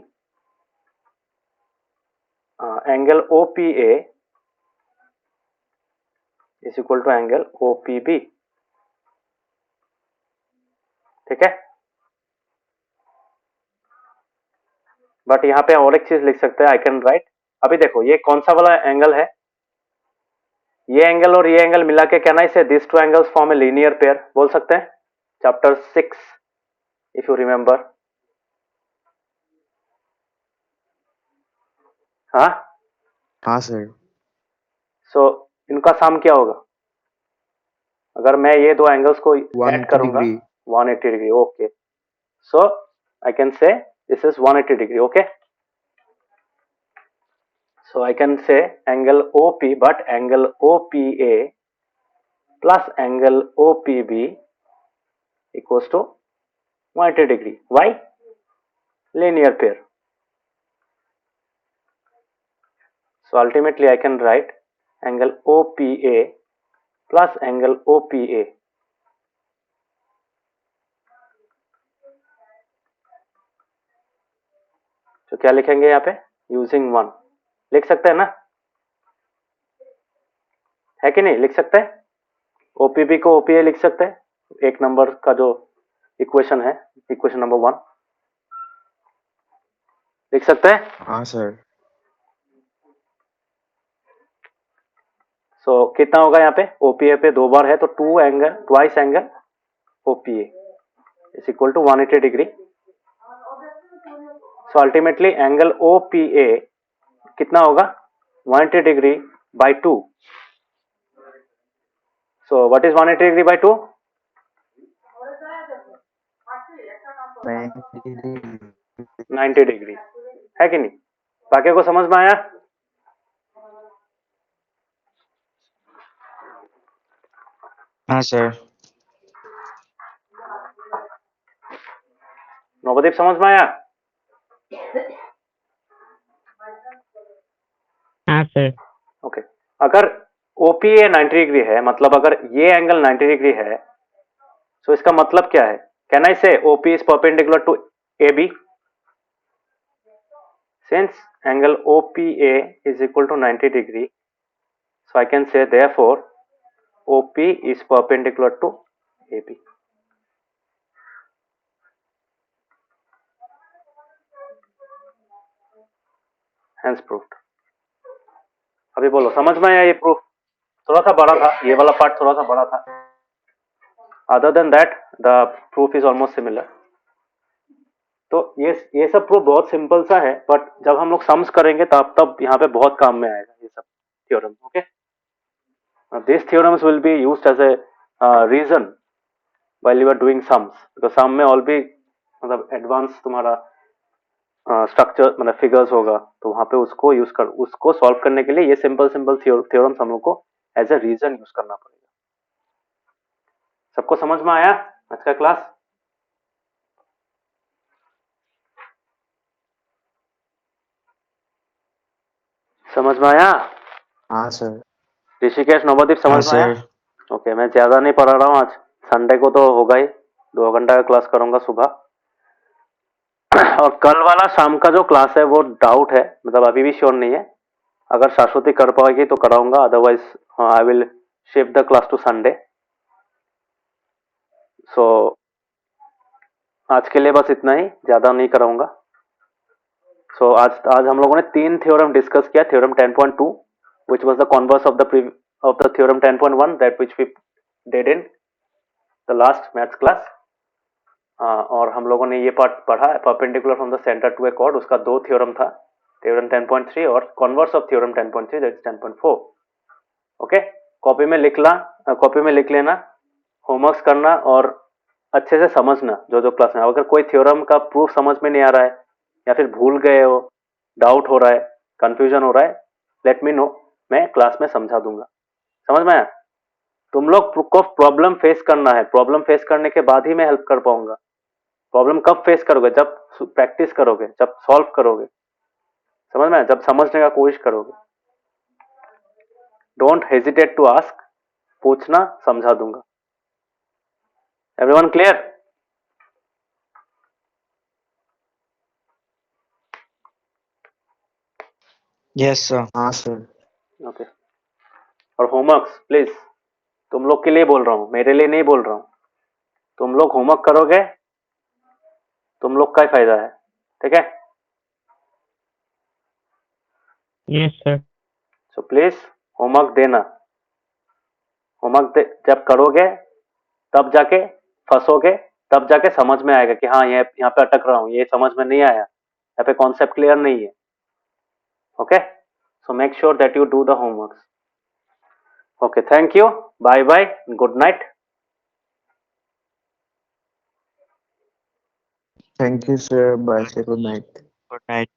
angle OPA is equal to angle OPB। ठीक है, but यहाँ पे और एक चीज लिख सकते हैं, आई कैन राइट, अभी देखो ये कौन सा वाला एंगल है? ये एंगल और ये एंगल मिला के can I say this two angles form a linear pair, बोल सकते हैं, चैप्टर 6 इफ यू रिमेंबर. हाँ, हाँ सर. सो इनका सम क्या होगा अगर मैं ये दो एंगल्स को ऐड 180 करूंगा? degree. 180 degree. Okay, so I can say this is 180 degree. Okay, so I can say angle OP, but angle OPA plus angle OPB equals to 180 degree. Why? Linear pair. So ultimately I can write angle OPA plus angle OPA. तो क्या लिखेंगे यहाँ पे? Using 1 लिख सकते हैं ना, है कि नहीं? लिख सकते हैं. OPB को OPA लिख सकते हैं, एक नंबर का जो इक्वेशन है, इक्वेशन नंबर 1 लिख सकते हैं. हाँ सर. सो कितना होगा यहाँ पे? OPA पे दो बार है तो twice angle OPA is equal to 180 degree. So ultimately angle OPA कितना होगा? 180 degree by 2. So what is 180 degree by 2? 90 degree, है कि नहीं? बाकी को समझ में आया? हाँ सर. नवदीप समझ में आया? हाँ सर. ओके, अगर OPA 90 डिग्री है, मतलब अगर ये एंगल 90 डिग्री है, तो इसका मतलब क्या है? कैन आई से OP is perpendicular to AB? Since angle OPA is equal to 90 degree, so I can say therefore OP is perpendicular to AB. Hence proved. अभी बोलो, समझ में आया ये प्रूफ? थोड़ा सा बड़ा था, ये वाला पार्ट थोड़ा सा बड़ा था. Other than that the proof is almost similar. तो ये सब प्रूफ बहुत सिंपल सा है, बट जब हम लोग सम्स करेंगे तब यहाँ पे बहुत काम में आएगा ये सब theorem. Okay, this theorems will be used as a reason while you are doing sums, because sum में ऑल भी मतलब एडवांस तुम्हारा स्ट्रक्चर मतलब फिगर्स होगा, तो वहां पे उसको सॉल्व करने के लिए ये सिंपल थ्योरम्स हम लोग को एज ए रीजन यूज करना पड़ेगा. सबको समझ में आया आज का क्लास? समझ में आया? हाँ सर. ऋषिकेश, नवदीप हाँ समझ में आया? सर. ओके, मैं ज्यादा नहीं पढ़ा रहा हूँ आज, संडे को तो होगा ही, 2 घंटा का क्लास करूंगा सुबह. और कल वाला शाम का जो क्लास है वो डाउट है, मतलब अभी भी श्योर नहीं है. अगर शाश्वती कर पाएगी तो कराऊंगा, otherwise I will shift the class to Sunday. So आज के लिए बस इतना ही, ज्यादा नहीं कराऊंगा. सो आज हम लोगों ने 3 थ्योरम डिस्कस किया. Theorem 10.2 which was the converse of the theorem 10.1 that which we did in the last maths class. और हम लोगों ने ये पार्ट पढ़ा, perpendicular from the centre to a chord, उसका 2 थ्योरम था, थ्योरम 10.3 और converse of theorem 10.3 that is 10.4. Okay, copy में लिख लेना, होमवर्क करना और अच्छे से समझना जो क्लास में. अगर कोई थ्योरम का प्रूफ समझ में नहीं आ रहा है या फिर भूल गए हो, डाउट हो रहा है, कंफ्यूजन हो रहा है, लेट मी नो, मैं क्लास में समझा दूंगा. समझ में आया? तुम लोग को प्रॉब्लम फेस करना है, प्रॉब्लम फेस करने के बाद ही मैं हेल्प कर पाऊंगा. प्रॉब्लम कब फेस करोगे? जब प्रैक्टिस करोगे, जब सॉल्व करोगे. समझ में आया? जब समझने का कोशिश करोगे. डोंट हेजिटेट टू आस्क, पूछना, समझा दूंगा. Everyone clear? Yes sir. हाँ सर. ओके, और होमवर्क प्लीज, तुम लोग के लिए बोल रहा हूं, मेरे लिए नहीं बोल रहा हूं. तुम लोग होमवर्क करोगे, तुम लोग का ही फायदा है. ठीक है? Yes sir. So please homework देना. होमवर्क जब करोगे तब जाके फंसोगे, तब जाके समझ में आएगा कि हाँ ये यहाँ पे अटक रहा हूँ, ये समझ में नहीं आया, यहाँ पे कॉन्सेप्ट क्लियर नहीं है. Okay, so make sure that you do the homework. Okay, thank you, bye bye, good night. Thank you, sir. Bye. Say good night. Good night.